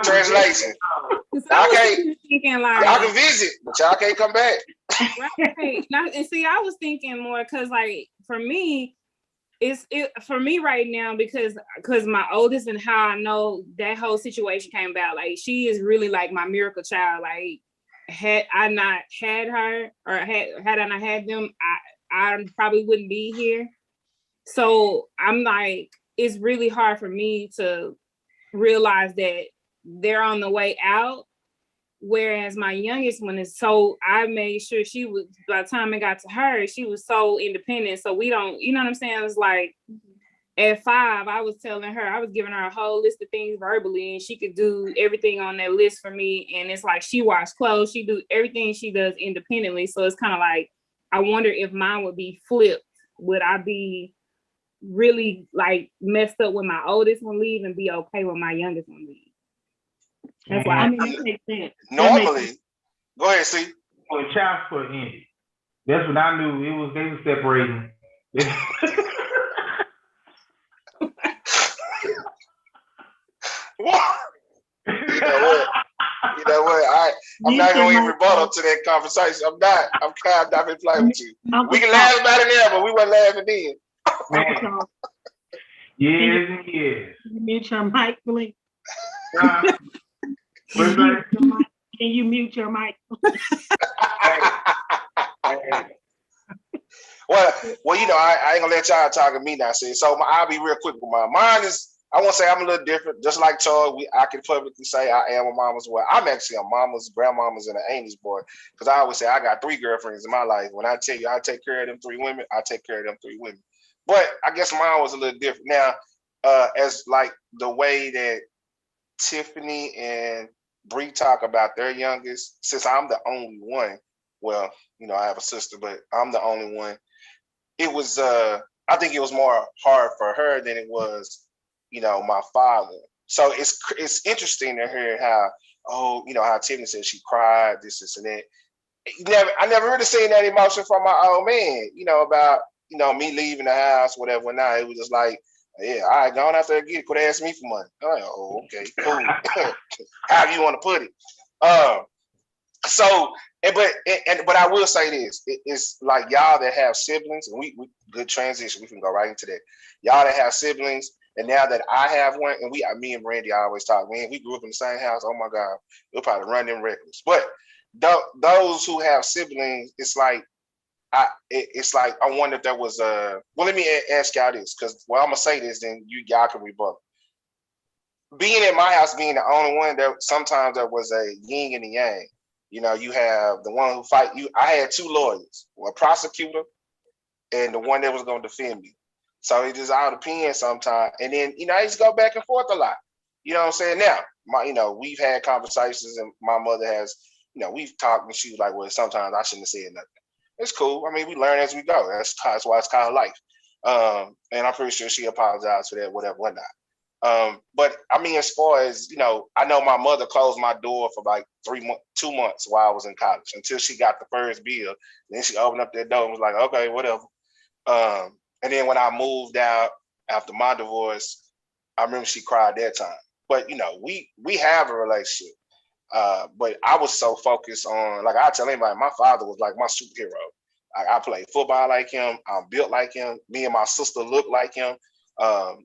Translation. I was thinking like y'all can visit, but y'all can't come back. Right. And see, I was thinking more because, like, for me, for me right now because my oldest and how I know that whole situation came about. Like, she is really like my miracle child. Like, had I not had her or had I not had them, I probably wouldn't be here. So I'm like, it's really hard for me to realize that they're on the way out. Whereas my youngest one is I made sure she was, by the time it got to her, she was so independent. So we don't, you know what I'm saying? It's like at 5, I was telling her, I was giving her a whole list of things verbally and she could do everything on that list for me. And it's like, she washed clothes, she do everything she does independently. So it's kind of like, I wonder if mine would be flipped. Would I be really like messed up when my oldest one leave and be okay when my youngest one leave? That's why I mean that makes sense. Normally, go ahead, see. When child support ended, that's when I knew they were separating. You know what? I'm not going to even rebuttal to that conversation. I'm not going to play with you. We can laugh about it now, but we weren't laughing then. Yes. Mute your mic, please. Can you mute your mic? Well, I ain't gonna let y'all talk to me now. See, so I'll be real quick with mine is. I want to say I'm a little different. Just like Charles, I can publicly say I am a mama's boy. I'm actually a mama's, grandmama's, and an auntie's boy. Because I always say I got 3 girlfriends in my life. When I tell you I take care of them 3 women, I take care of them 3 women. But I guess mine was a little different. Now, as like the way that Tiffany and Bree talk about their youngest, since I'm the only one, well, I have a sister, but I'm the only one. It was, I think it was more hard for her than it was, my father. So it's interesting to hear how, how Tiffany said she cried, this and that. I never really seen that emotion from my old man, about, me leaving the house, whatever. Now it was just like, yeah, all right, go on out there and get it. Quit asking me for money. I'm like, oh, okay, cool. However you want to put it. But I will say this: it's like y'all that have siblings, and we good transition. We can go right into that. Y'all that have siblings, and now that I have one, and me and Randy always talk. Man, we grew up in the same house. Oh my God, we'll probably run them reckless. But those who have siblings, it's like I wonder if there was a. Well, let me ask y'all this, because I'm gonna say this, then y'all can rebuttal. Being in my house, being the only one, sometimes there was a yin and a yang. You have the one who fight you. I had 2 lawyers, a prosecutor and the one that was going to defend me. So it just all depends sometimes. And then, I used to go back and forth a lot. You know what I'm saying? Now, we've had conversations and my mother has, we've talked and she was like, well, sometimes I shouldn't have said nothing. It's cool. I mean, we learn as we go. That's why it's called life. And I'm pretty sure she apologized for that, whatnot. But I mean, as far as, I know my mother closed my door for like 2 months while I was in college until she got the first bill. Then she opened up that door and was like, okay, whatever. And then when I moved out after my divorce, I remember she cried that time. But, we have a relationship. But I was so focused on, like I tell anybody, my father was like my superhero. Like, I played football like him. I'm built like him. Me and my sister look like him.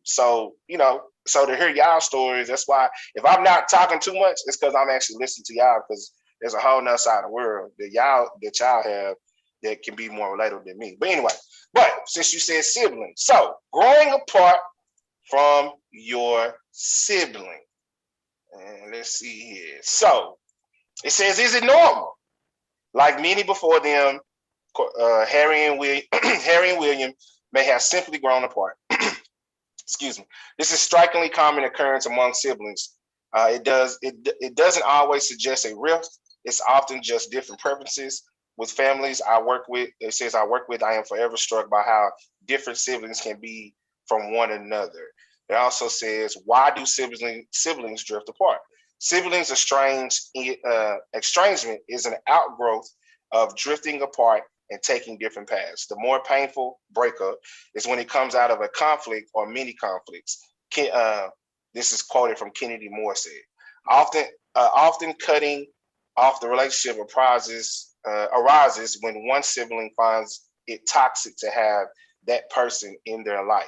So to hear y'all stories, that's why if I'm not talking too much, it's because I'm actually listening to y'all, because there's a whole nother side of the world that y'all have, that can be more relatable than me. But anyway, since you said siblings, so growing apart from your sibling. And let's see here. So it says, is it normal? Like many before them, Harry and William may have simply grown apart. Excuse me. This is strikingly common occurrence among siblings. It doesn't always suggest a rift. It's often just different preferences. With families I work with, it says I am forever struck by how different siblings can be from one another. It also says, why do siblings drift apart? Siblings estrangement is an outgrowth of drifting apart and taking different paths. The more painful breakup is when it comes out of a conflict or many conflicts. This is quoted from Kennedy Moore said. Often cutting off the relationship arises when one sibling finds it toxic to have that person in their life.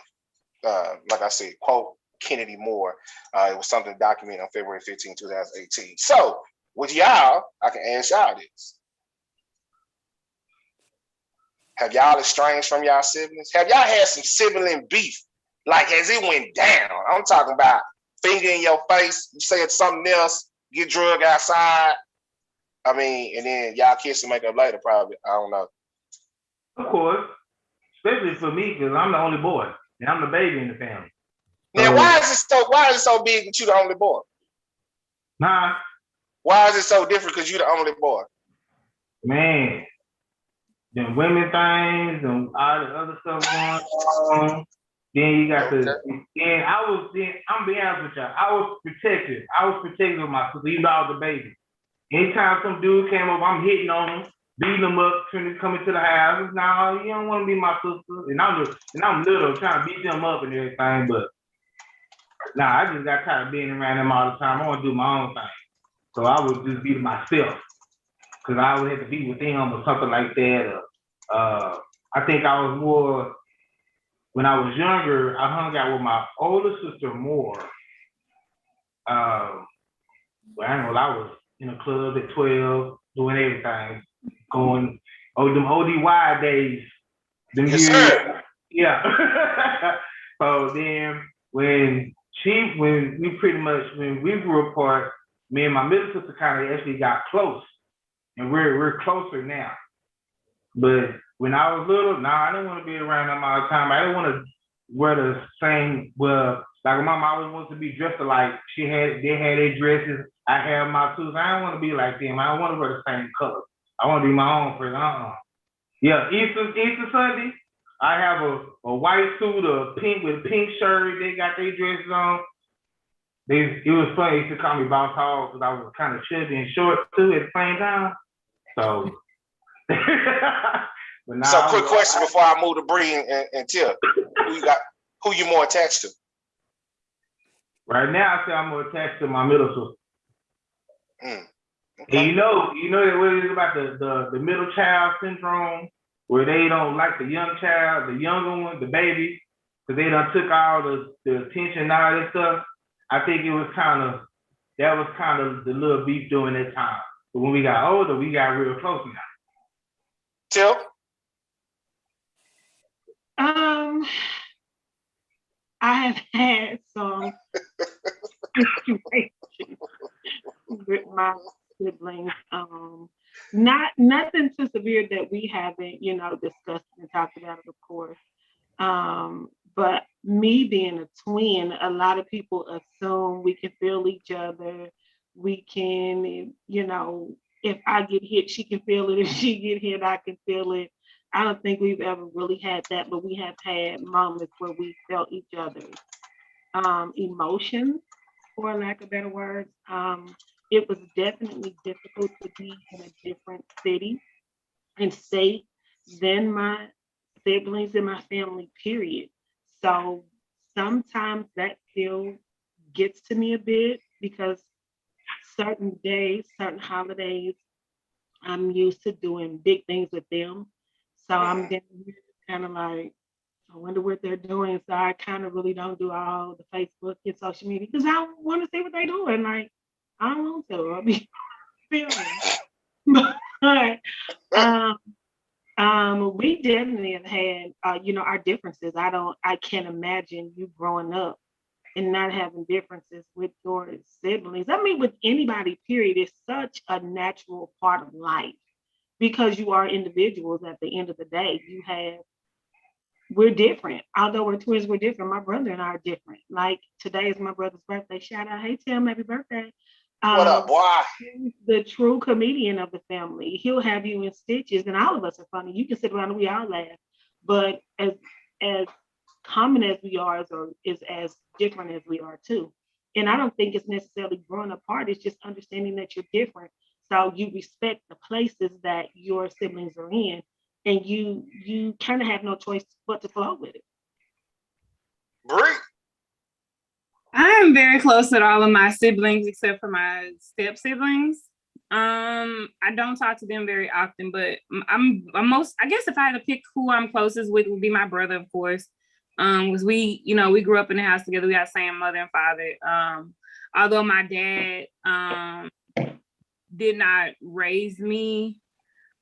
Like I said, quote Kennedy Moore. It was something documented on February 15, 2018. So with y'all, I can ask y'all this. Have y'all estranged from y'all siblings? Have y'all had some sibling beef? Like, has it went down? I'm talking about finger in your face, you said something else, get drug outside. I mean, and then y'all kiss and make up later, probably. I don't know. Of course. Especially for me, because I'm the only boy. And I'm the baby in the family. Now, why is it so big that you the only boy? Nah. Why is it so different because you the only boy? Man, them women things and all the other stuff going on. Then you got I'm being honest with y'all. I was protective. Of my sister, even though I was a baby. Anytime some dude came up, I'm hitting on him, beating him up, trying to come into the house. No, you don't want to be my sister. And I'm little, trying to beat them up and everything, but I just got tired of being around them all the time. I want to do my own thing. So I would just be myself. Because I would have to be with them or something like that. I think I was more, when I was younger, I hung out with my older sister more. I was in a club at 12, doing everything, going, them ODY days. Them yes, years. sir. Yeah. So then when we grew apart, me and my middle sister kind of actually got close. And we're closer now. But when I was little, I didn't want to be around them all the time. I didn't want to wear the same, like my mom always wants to be dressed alike. They had their dresses. I have my suits. I don't want to be like them. I don't want to wear the same color. I want to be my own person. Yeah, Easter Sunday, I have a white suit, a pink with a pink shirt. They got their dresses on. It was funny. They used to call me Boss Hog because I was kind of chubby and short too at the same time. So, so quick question before I move to Bree and Tia. Who you more attached to? Right now, I say I'm more attached to my middle sister. Okay. And you know what it is about the middle child syndrome, where they don't like the young child, the younger one, the baby, because they done took all the attention and all that stuff. I think that was kind of the little beef during that time. But when we got older, we got real close now. Till? I have had some situations with my siblings. Nothing too severe that we haven't, discussed and talked about it, of course. But me being a twin, a lot of people assume we can feel each other. We can, if I get hit, she can feel it. If she get hit, I can feel it. I don't think we've ever really had that, but we have had moments where we felt each other's emotions, for lack of better words. It was definitely difficult to be in a different city and state than my siblings in my family, period. So sometimes that still gets to me a bit because certain days, certain holidays, I'm used to doing big things with them. So I'm kind of like, I wonder what they're doing. So I kind of really don't do all the Facebook and social media because I want to see what they're doing. Like, I don't want to. I'll be feeling. But We definitely have had, our differences. I can't imagine you growing up and not having differences with your siblings. I mean, with anybody, period. It's such a natural part of life because you are individuals at the end of the day. We're different. Although we're twins, we're different. My brother and I are different. Like today is my brother's birthday. Shout out, hey Tim, happy birthday. What up, boy? He's the true comedian of the family. He'll have you in stitches, and all of us are funny. You can sit around and we all laugh. But as common as we are, is as different as we are too. And I don't think it's necessarily growing apart. It's just understanding that you're different. So you respect the places that your siblings are in, and you kind of have no choice but to flow with it. Bree. I am very close with all of my siblings except for my step siblings. I don't talk to them very often, but I'm most, I guess if I had to pick who I'm closest with would be my brother, of course. Was we grew up in the house together. We got the same mother and father. Although my dad did not raise me,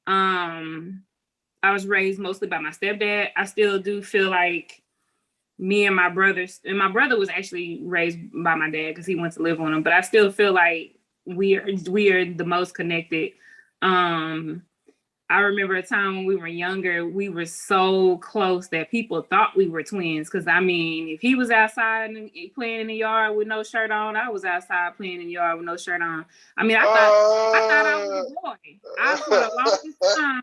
I was raised mostly by my stepdad. I still do feel like me and my brother was actually raised by my dad because he went to live on him, but I still feel like we are the most connected. I remember a time when we were younger, we were so close that people thought we were twins. Because I mean, if he was outside and playing in the yard with no shirt on, I was outside playing in the yard with no shirt on. I mean, I thought I was a boy. For the longest time,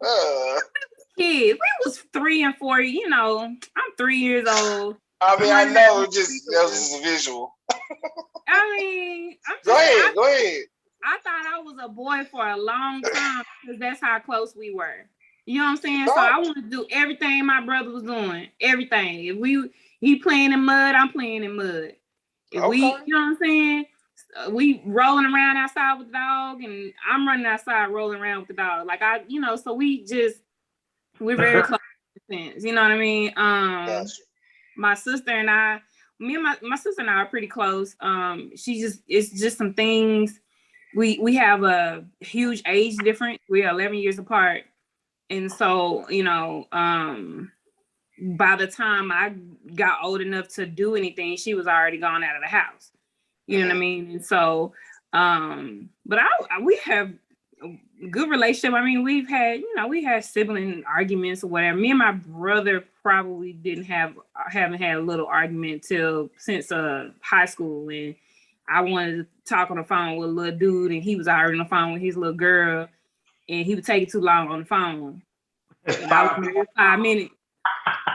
kids, we was 3 and 4. I'm 3 years old. I mean, I know, that was just a visual. I mean, go ahead. I thought I was a boy for a long time because that's how close we were. You know what I'm saying? So I wanted to do everything my brother was doing. Everything. If he playing in mud, I'm playing in mud. If we, you know what I'm saying? We rolling around outside with the dog, and I'm running outside rolling around with the dog. Like so we're very close in a sense. You know what I mean? My sister and I, my sister and I are pretty close. It's just some things. We have a huge age difference. We are 11 years apart. And so, by the time I got old enough to do anything, she was already gone out of the house. You know what I mean? And so, but we have a good relationship. I mean, we had sibling arguments or whatever. Me and my brother probably haven't had a little argument since high school. And I wanted to talk on the phone with a little dude, and he was already on the phone with his little girl, and he would take too long on the phone. And I was 5 minutes.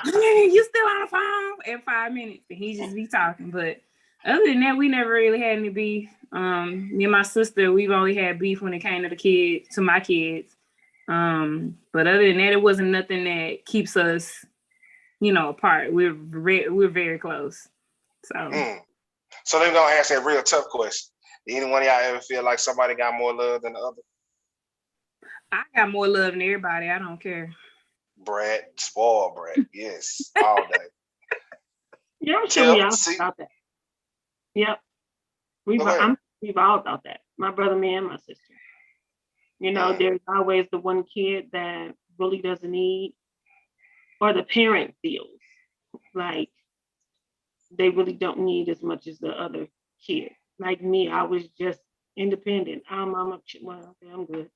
You still on the phone at 5 minutes, and he just be talking. But other than that, we never really had any beef. Me and my sister, we've only had beef when it came to my kids. But other than that, it wasn't nothing that keeps us, apart. We're very close. So they're gonna ask that real tough question. Did any one of y'all ever feel like somebody got more love than the other? I got more love than everybody. I don't care. Brad, spoiled Brad. Yes, all day. Yeah, I'm sure we all thought that. Yep. We've all thought that. My brother, me, and my sister. There's always the one kid that really doesn't need, or the parent feels like they really don't need as much as the other kid. Like me, I was just independent. I'm good.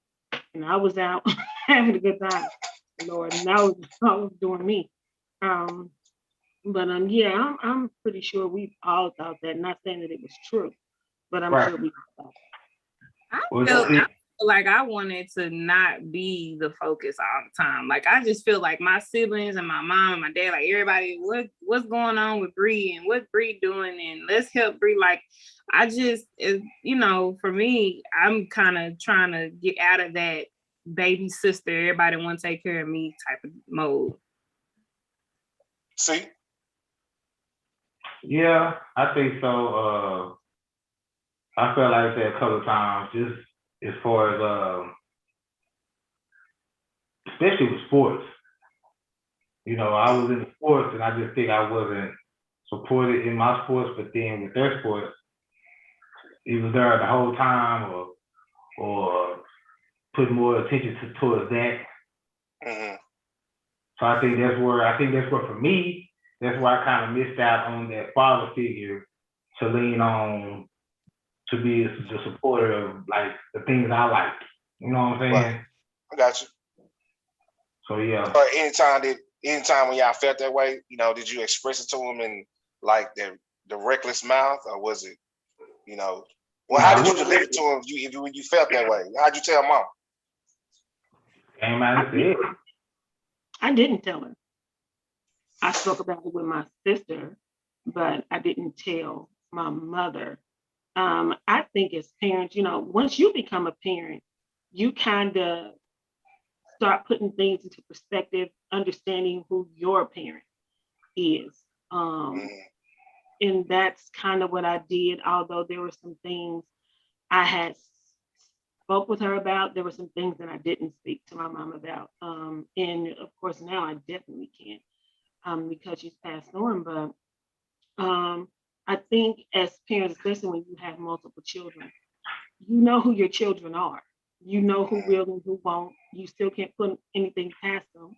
And I was out having a good time, Lord, and I was doing me. I'm pretty sure we've all thought that. Not saying that it was true, but I'm sure we thought that. I feel like I wanted to not be the focus all the time. Like I just feel like my siblings and my mom and my dad, like everybody, what's going on with Bree and what Bree doing, and let's help Bree. Like I just, for me, I'm kind of trying to get out of that baby sister, everybody want to take care of me type of mode. See? Yeah, I think so. I felt like that a couple of times, just as far as especially with sports. I was in sports, and I just think I wasn't supported in my sports, but then with their sports, he was there the whole time, or put more attention towards that. Mm-hmm. So I think that's where for me, that's where I kind of missed out on that father figure to lean on to be the supporter of like the things I like. You know what I'm saying? Right. I got you. So yeah. But anytime when y'all felt that way, you know, did you express it to him in like the reckless mouth, or was it, you know, well, how did you deliver it to him when you felt that way? How'd you tell mom? I didn't tell her. I spoke about it with my sister, but I didn't tell my mother. I think as parents, you know, once you become a parent, you kind of start putting things into perspective, understanding who your parent is. And that's kind of what I did, although there were some things I had spoke with her about. There were some things that I didn't speak to my mom about. And of course, now I definitely can't because she's passed on. But I think as parents, especially when you have multiple children, you know who your children are. You know who will and who won't. You still can't put anything past them,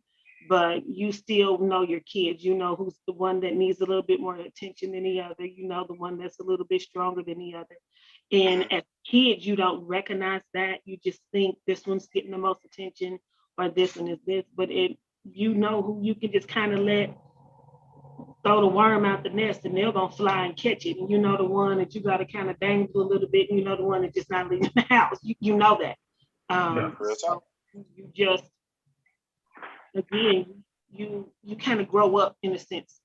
but you still know your kids. You know who's the one that needs a little bit more attention than the other. You know the one that's a little bit stronger than the other. And as kids, you don't recognize that. You just think this one's getting the most attention or this one is this, but you know who you can just kind of let throw the worm out the nest and they're gonna fly and catch it. And you know the one that you gotta kind of dangle a little bit, and you know the one that's just not leaving the house. You know that. So you just again you kind of grow up in a sense,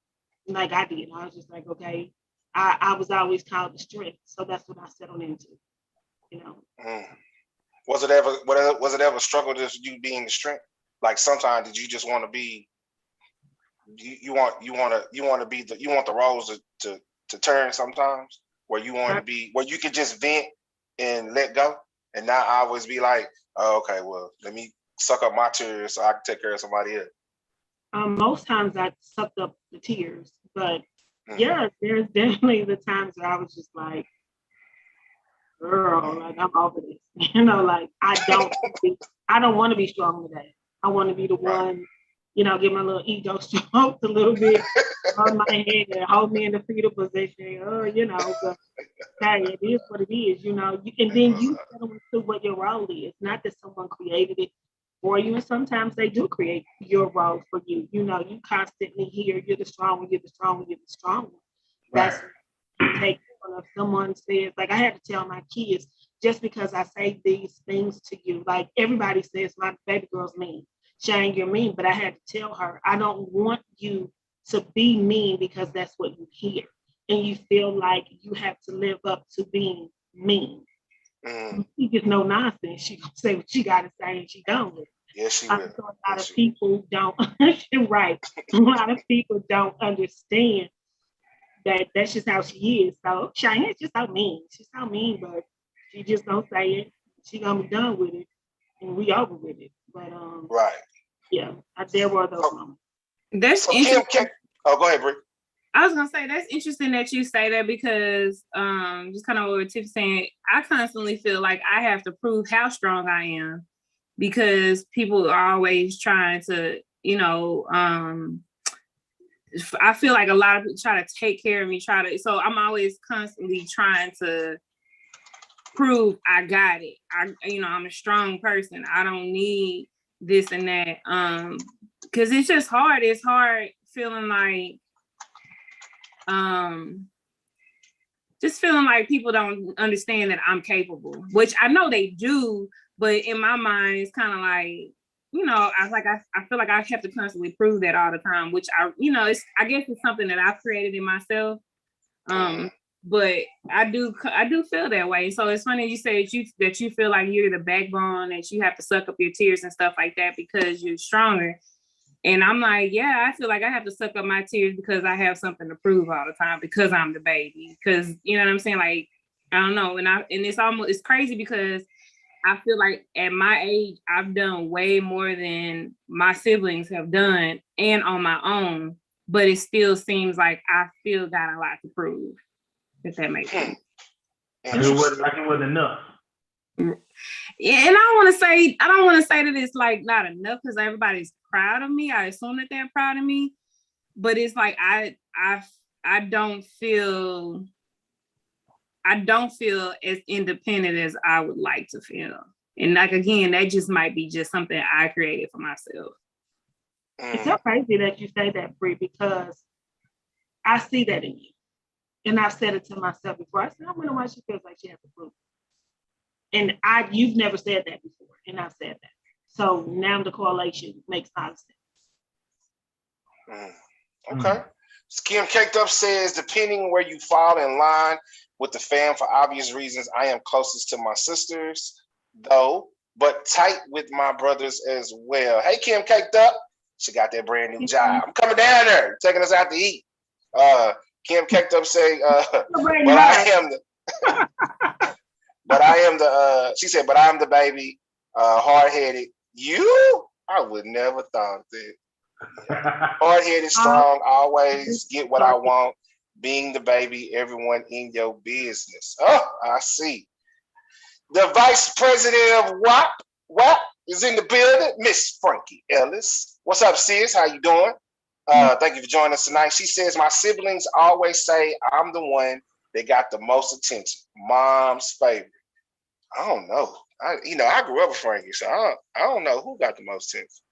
like I did. I was just like, okay, I was always called the strength, so that's what I settled into. You know. Was it ever a struggle just you being the strength? Like sometimes did you just want to be? You want the roles to turn sometimes where you want to be where you could just vent and let go and not always be like, oh, okay, well, let me suck up my tears so I can take care of somebody else. Most times I sucked up the tears, but yeah, there's definitely the times where I was just like, girl, like I'm over this. You know, like I don't want to be strong today. I want to be the one, you know, get my little ego stroked a little bit on my head and hold me in the fetal position. You know, but hey, it is what it is, you know. And then you settle into what your role is. Not that someone created it for you, and sometimes they do create your role for you. You know, you constantly hear you're the strong one, you're the strong one, you're the strong one. That's what you take on. If someone says, like I had to tell my kids, just because I say these things to you, like everybody says my baby girl's mean. Shane, you're mean, but I had to tell her, I don't want you to be mean because that's what you hear. And you feel like you have to live up to being mean. She gets no nonsense. She gonna say what she gotta say and she done with it. Yes, she will. So a lot of people don't right. A lot of people don't understand that that's just how she is. So Cheyenne's just so mean. She's so mean, but she just don't say it. She gonna be done with it and we over with it. But yeah, there were those moments. That's interesting. Oh, go ahead, Brie. I was gonna say that's interesting that you say that because just kind of what Tiff's saying, I constantly feel like I have to prove how strong I am because people are always trying to, you know, I feel like a lot of people try to take care of me, so I'm always constantly trying to prove I got it. I'm a strong person. I don't need this and that. Because it's just hard. It's hard feeling like just feeling like people don't understand that I'm capable, which I know they do, but in my mind, it's kind of like, you know, I feel like I have to constantly prove that all the time, which I guess it's something that I've created in myself. But I do feel that way. So it's funny you say that you feel like you're the backbone, that you have to suck up your tears and stuff like that because you're stronger. And I'm like, yeah, I feel like I have to suck up my tears because I have something to prove all the time because I'm the baby. Because you know what I'm saying? Like, I don't know. And it's crazy because I feel like at my age, I've done way more than my siblings have done and on my own. But it still seems like I still got a lot to prove. If that makes sense. It wasn't enough. Yeah, and I don't want to say that it's like not enough because everybody's proud of me. I assume that they're proud of me, but it's like I don't feel as independent as I would like to feel. And like again, that just might be just something I created for myself. It's so crazy that you say that, Bree, because I see that in you. And I've said it to myself before. I said, I wonder why she feels like she has a group. And you've never said that before, and I've said that. So now the correlation makes a lot of sense. Okay. Kim Caked Up says, depending on where you fall in line with the fam, for obvious reasons, I am closest to my sisters, though, but tight with my brothers as well. Hey, Kim Caked Up. She got that brand new job. I'm coming down there, taking us out to eat. Kim Caked Up say, she said, but I am the baby, hard-headed. I would never thought that. Hard-headed, strong, always get what I want, being the baby, everyone in your business. Oh, I see. The vice president of WAP is in the building, Miss Frankie Ellis. What's up, sis? How you doing? Thank you for joining us tonight. She says, my siblings always say I'm the one that got the most attention. Mom's favorite. I don't know. I grew up with Frankie, so I don't know who got the most attention.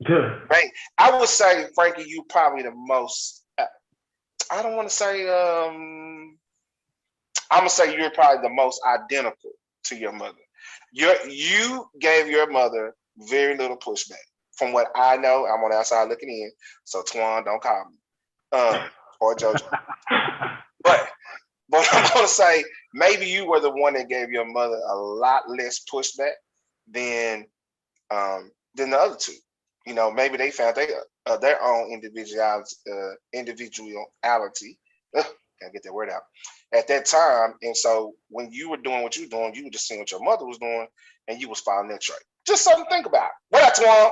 Good. Right. I would say, Frankie, you probably the most. I don't want to say. I'm gonna say you're probably the most identical to your mother. You gave your mother very little pushback. From what I know, I'm on the outside looking in. So Twan, don't call me, or JoJo. But I'm gonna say maybe you were the one that gave your mother a lot less pushback than the other two. Maybe they found their own individuality. Can't get that word out at that time. And so when you were doing what you were doing, you were just seeing what your mother was doing, and you was following that trait. Just something to think about. What up, Twan?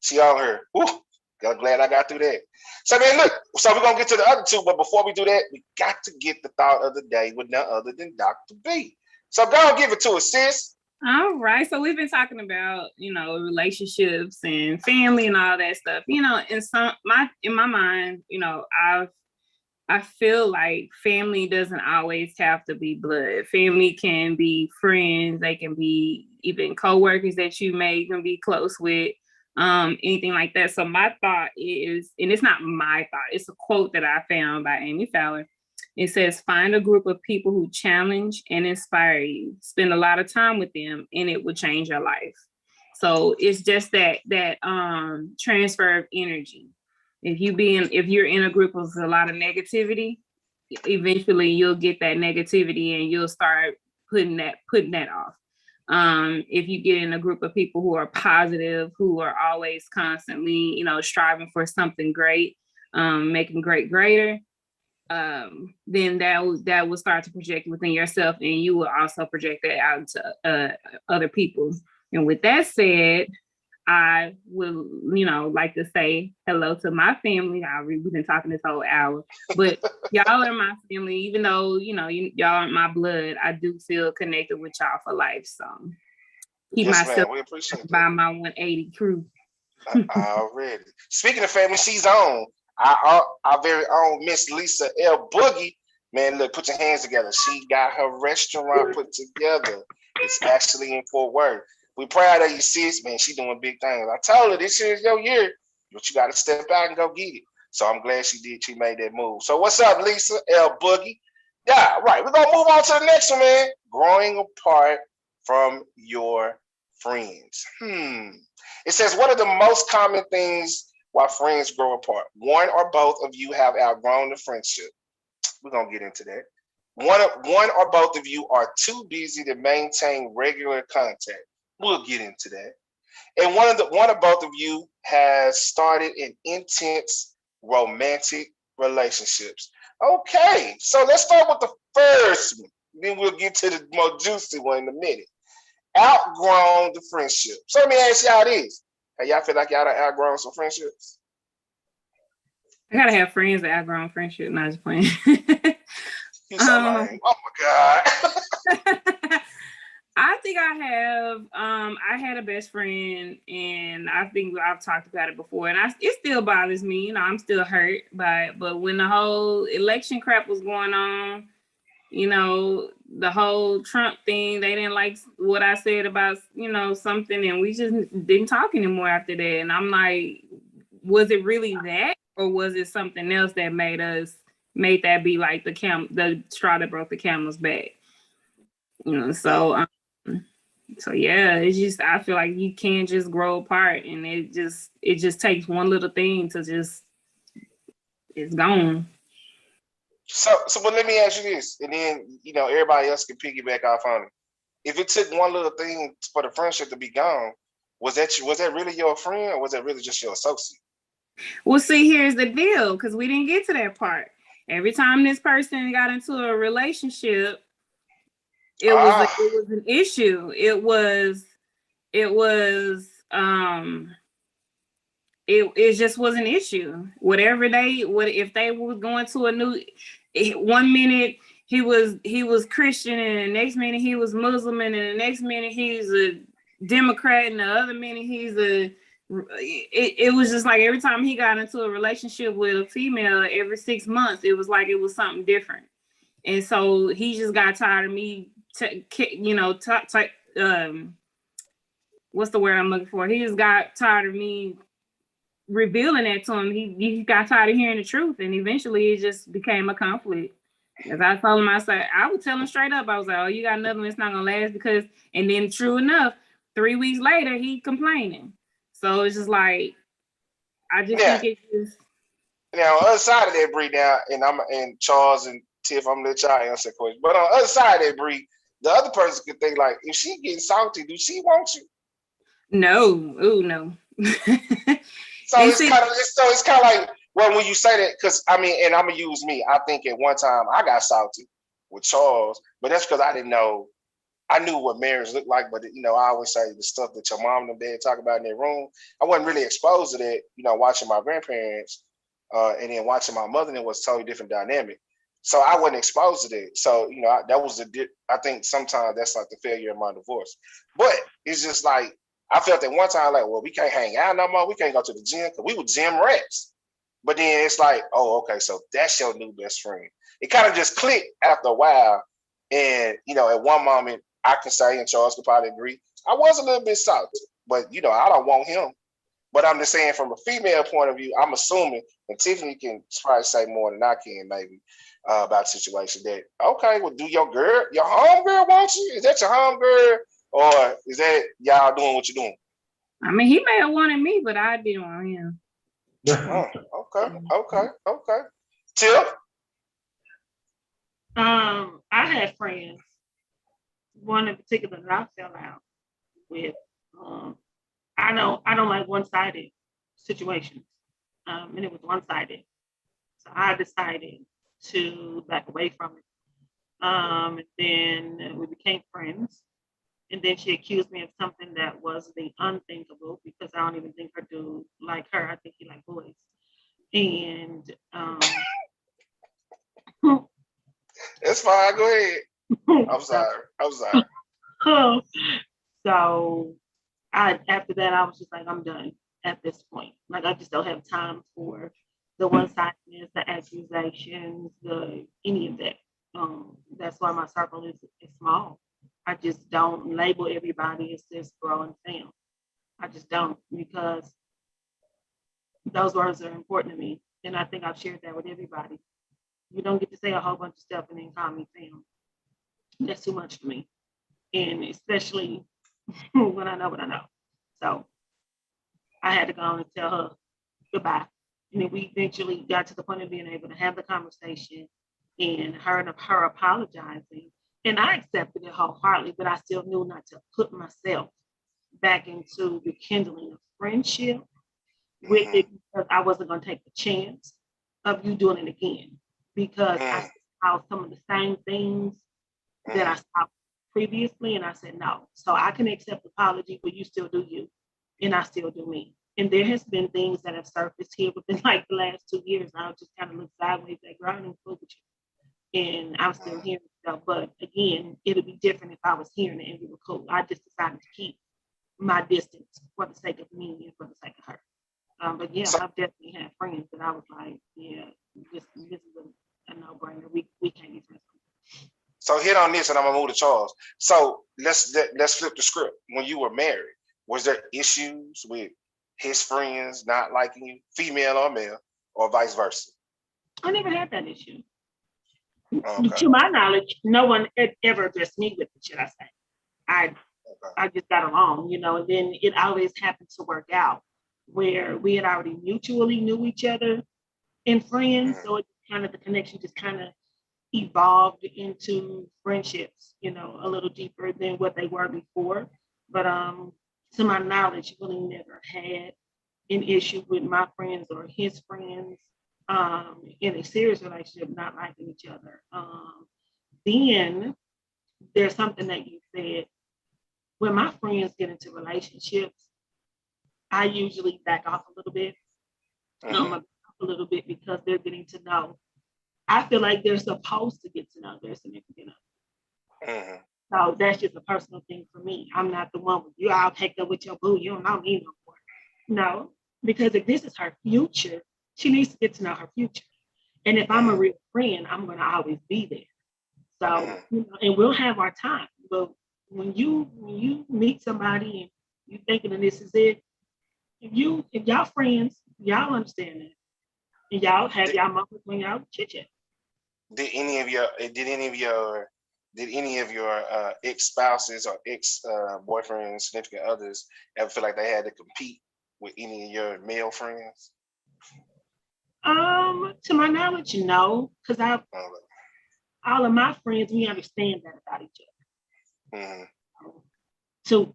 She on her. Ooh, glad I got through that. So then look, so we're gonna get to the other two, but before we do that, we got to get the thought of the day with none other than Dr. B. So go and give it to us, sis. All right. So we've been talking about, relationships and family and all that stuff. In my mind, I feel like family doesn't always have to be blood. Family can be friends. They can be even coworkers that you may even be close with. Anything like that. So my thought is, and it's not my thought, it's a quote that I found by Amy Fowler. It says, find a group of people who challenge and inspire you. Spend a lot of time with them and it will change your life. So it's just that transfer of energy. If you're in a group with a lot of negativity, eventually you'll get that negativity and you'll start putting that off. If you get in a group of people who are positive, who are always constantly, striving for something great, making greater, then that will start to project within yourself, and you will also project that out to other people. And with that said, I will, like to say hello to my family. We've been talking this whole hour, but y'all are my family. Even though, y'all aren't my blood, I do feel connected with y'all for life. So keep myself by my 180 crew. Already. Speaking of family, she's on. Our very own Miss Lisa L. Boogie. Man, look, put your hands together. She got her restaurant put together. It's actually in Fort Worth. We proud of you, sis. Man, she doing big things. I told her this year's your year, but you got to step out and go get it. So I'm glad she did. She made that move. So what's up, Lisa L. Boogie? Yeah, right. We're going to move on to the next one, man. Growing apart from your friends. It says, what are the most common things why friends grow apart? One or both of you have outgrown the friendship. We're going to get into that. One or both of you are too busy to maintain regular contact. We'll get into that. And one or both of you has started an intense romantic relationships. Okay, so let's start with the first one. Then we'll get to the more juicy one in a minute. Outgrown the friendship. So let me ask y'all this. Hey, y'all feel like y'all done outgrown some friendships? I gotta have friends that outgrown friendship, not just playing. You so lame. Oh my God. I best friend, and I think I've talked about it before, and it still bothers me. I'm still hurt by it. But when the whole election crap was going on, the whole Trump thing, they didn't like what I said about, something, and we just didn't talk anymore after that. And I'm like, was it really that, or was it something else that made that be like the straw that broke the camel's back? So yeah, it's just, I feel like you can't just grow apart, and it just takes one little thing to just, it's gone. So but let me ask you this, and then everybody else can piggyback off on it. If it took one little thing for the friendship to be gone, was that really your friend, or was that really just your associate? Well, see, here's the deal, because we didn't get to that part. Every time this person got into a relationship, it was an issue. It just was an issue. If they were going to a new, 1 minute he was Christian, and the next minute he was Muslim, and the next minute he's a Democrat, and the other minute he's it was just like every time he got into a relationship with a female, every 6 months, it was like it was something different. And so he just got tired of me, what's the word I'm looking for? He just got tired of me revealing that to him. He got tired of hearing the truth, and eventually it just became a conflict. As I told him, I would tell him straight up, I was like, oh, you got nothing that's not gonna last, and then true enough, 3 weeks later, he complaining. So it's just like, I just think it's just. Now, on the other side of that, Bree, now, and Charles and Tiff, I'm gonna let y'all answer the question. But on the other side of that, Bree, the other person could think like, if she getting salty, do she want you? No. Ooh, no. So it's kind of like, well, when you say that, because and I'm gonna use me. I think at one time I got salty with Charles, but that's because I didn't know. I knew what marriage looked like, but I always say the stuff that your mom and dad talk about in their room. I wasn't really exposed to that. Watching my grandparents, and then watching my mother, and it was a totally different dynamic. So I wasn't exposed to that. So that was I think sometimes that's like the failure of my divorce. But it's just like, I felt at one time like, well, we can't hang out no more. We can't go to the gym, because we were gym rats. But then it's like, oh, okay, so that's your new best friend. It kind of just clicked after a while. And, at one moment, I can say, and Charles could probably agree, I was a little bit salty. But, I don't want him. But I'm just saying, from a female point of view, I'm assuming, and Tiffany can probably say more than I can maybe about the situation, that, okay, well, do your homegirl want you? Is that your homegirl? Or is that y'all doing what you're doing? He may have wanted me, but I didn't want him. Okay. Tiff? I had friends, one in particular that I fell out with. I don't like one-sided situations, and it was one-sided. So I decided to back away from it. And then we became friends. And then she accused me of something that was the unthinkable, because I don't even think her dude like her. I think he like boys. And it's fine. Go ahead. I'm sorry. So after that, I was just like, I'm done at this point. Like, I just don't have time for the one-sidedness, the accusations, any of that. That's why my circle is small. I just don't label everybody as this bro and fam. I just don't, because those words are important to me. And I think I've shared that with everybody. You don't get to say a whole bunch of stuff and then call me fam. That's too much for me. And especially when I know what I know. So I had to go on and tell her goodbye. And then we eventually got to the point of being able to have the conversation, and her apologizing. And I accepted it wholeheartedly, but I still knew not to put myself back into rekindling a friendship with it, because I wasn't going to take the chance of you doing it again, because I saw some of the same things that I saw previously, and I said no. So I can accept apology, but you still do you, and I still do me. And there has been things that have surfaced here within like the last 2 years. I'll just kind of look sideways at ground and cool with you. And I'm still hearing stuff. But again, it would be different if I was hearing it and we were cool. I just decided to keep my distance for the sake of me and for the sake of her. But yeah, So, I've definitely had friends that I was like, yeah, this is a no-brainer. We can't be friends. so hit on this, and I'm gonna move to Charles. So let's flip the script. When you were married, was there issues with his friends not liking you, female or male, or vice versa? I never had that issue. Okay. To my knowledge, no one ever addressed me with it, should I say. I just got along, you know, and then it always happened to work out where we had already mutually knew each other and friends. So it kind of, the connection just kind of evolved into friendships, you know, a little deeper than what they were before. But to my knowledge, really never had an issue with my friends or his friends in a serious relationship, not liking each other. Then there's something that you said. When my friends get into relationships, I usually back off a little bit. A little bit because they're getting to know. I feel like they're supposed to get to know their significant other. So that's just a personal thing for me. I'm not the one with you. I'll take up with your boo. You don't know me no more. No, because if this is her future, she needs to get to know her future. And if I'm a real friend, I'm going to always be there. So, you know, and we'll have our time. But when you meet somebody and you thinking that this is it, if y'all friends, y'all understand that. And y'all have y'all moments when y'all chit chat. Did any of your ex spouses or ex boyfriends, significant others ever feel like they had to compete with any of your male friends? To my knowledge, no, because all of my friends, we understand that about each other. To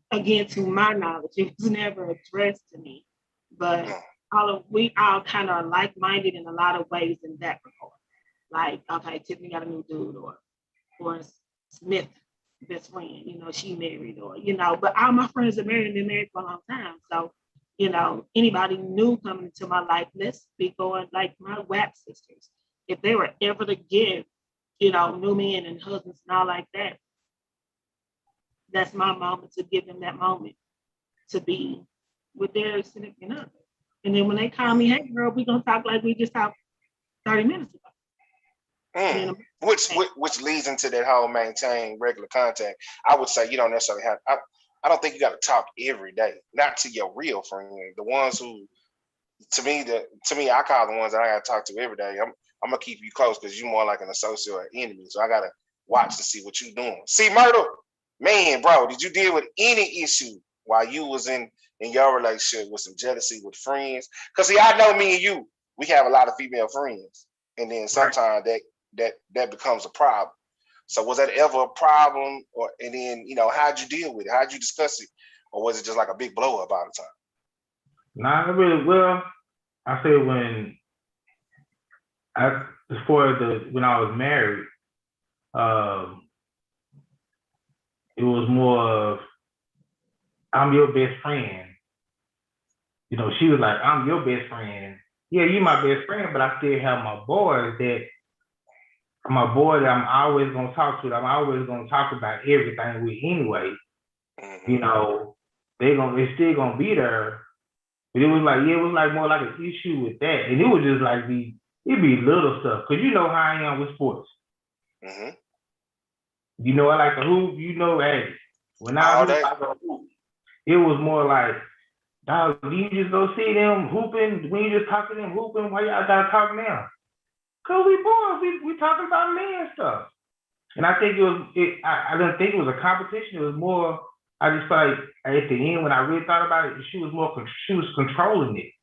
my knowledge, it was never addressed to me, but we all kind of like-minded in a lot of ways in that regard. Like, okay, Tiffany got a new dude, or Smith, best friend, you know, she married, or, you know, but all my friends are married and been married for a long time. So, you know, anybody new coming into my life, let's be going like my WAP sisters. If they were ever to give, you know, new men and husbands and all like that, that's my moment to give them that moment to be with their significant other. And then when they call me, hey girl, we gonna talk like we just talked 30 minutes ago. Which leads into that whole maintain regular contact. I would say you don't necessarily have. I don't think you got to talk every day. Not to your real friend, the ones who, to me, I call the ones that I got to talk to every day. I'm gonna keep you close because you're more like an associate or enemy. So I gotta watch to see what you're doing. See, Myrtle, man, bro, did you deal with any issue while you was in your relationship with some jealousy with friends? Because see, I know me and you, we have a lot of female friends, and then sometimes that becomes a problem. So was that ever a problem, and then, you know, how'd you deal with it? How'd you discuss it, or was it just like a big blow up all the time? Nah, really. Well, I say when I was married, it was more of, I'm your best friend. You know, she was like, I'm your best friend. Yeah, you my best friend, but I still have my boys that I'm always gonna talk to. I'm always gonna talk about everything with anyway. You know, they still gonna be there. But it was like more like an issue with that. And it was just like it'd be little stuff. Cause you know how I am with sports. You know, I like to hoop, you know, hey, when I go hoop, it was more like, dog, you just go see them hooping, when you just talk to them hooping, why y'all gotta talk now? Cause we boys, we talking about man stuff. And I think I didn't think it was a competition. It was more, I just felt like at the end when I really thought about it, she was controlling it.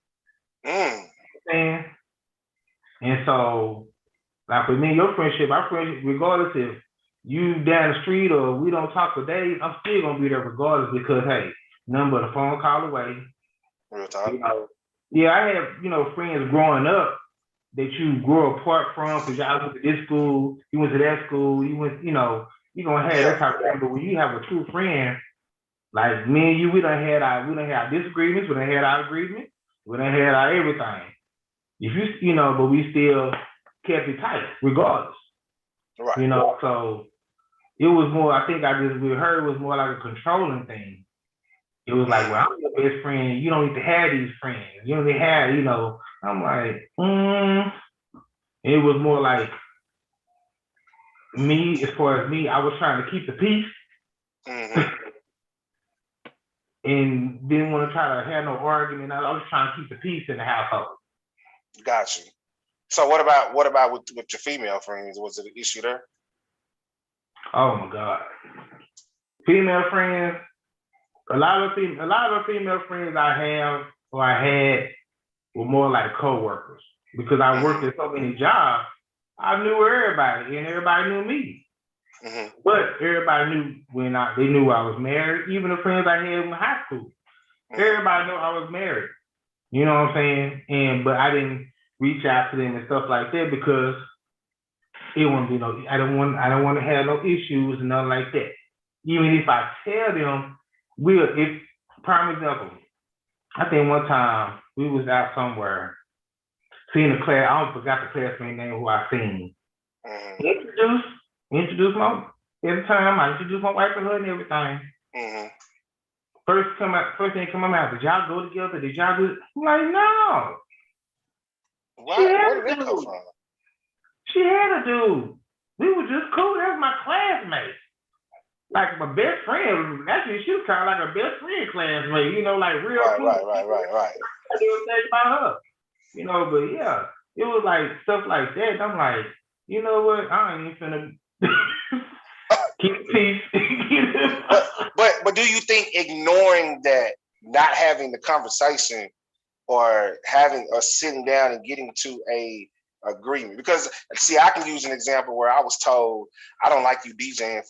And so, like with me and your friendship, our friendship, regardless if you down the street or we don't talk for days, I'm still gonna be there regardless because hey, nothing but a phone call away. Real talk. You know, yeah, I have, you know, friends growing up that you grew apart from because y'all went to this school, you went to that school, you went, you know, you gonna have that type of thing. But when you have a true friend, like me and you, we done had our disagreements, we done had our agreements, we done had our everything. If you know, but we still kept it tight regardless. Right. You know, so it was more, I think with her, it was more like a controlling thing. It was like, well, I'm your best friend. You don't need to have these friends. You don't need to have, you know. I'm like, It was more like me, as far as me, I was trying to keep the peace and didn't want to try to have no argument. I was trying to keep the peace in the household. Gotcha. So what about with your female friends? Was it an issue there? Oh my God. Female friends, a lot of female friends I have or I had were more like co-workers because I worked at so many jobs. I knew everybody and everybody knew me. But everybody knew they knew I was married. Even the friends I had in high school, everybody knew I was married. You know what I'm saying? But I didn't reach out to them and stuff like that because it wouldn't be no. I don't want to have no issues and nothing like that. Even if I tell them, prime example, I think one time we was out somewhere, seeing a class. I forgot the classmate name who I seen. Introduce my every time I introduce my wife to her and everything. First thing come out, did y'all go together? Did y'all do? I'm like, no. Where did that come from? She had a dude. We were just cool. That was my classmate. Like my best friend. Actually, she was kind of like a best friend classmate. You know, like real cool. Right. I didn't think about her. You know, but yeah, it was like stuff like that. And I'm like, you know what? I ain't even finna keep peace. But do you think ignoring that, not having the conversation, or having us sitting down and getting to a agreement? Because see, I can use an example where I was told, I don't like you DJing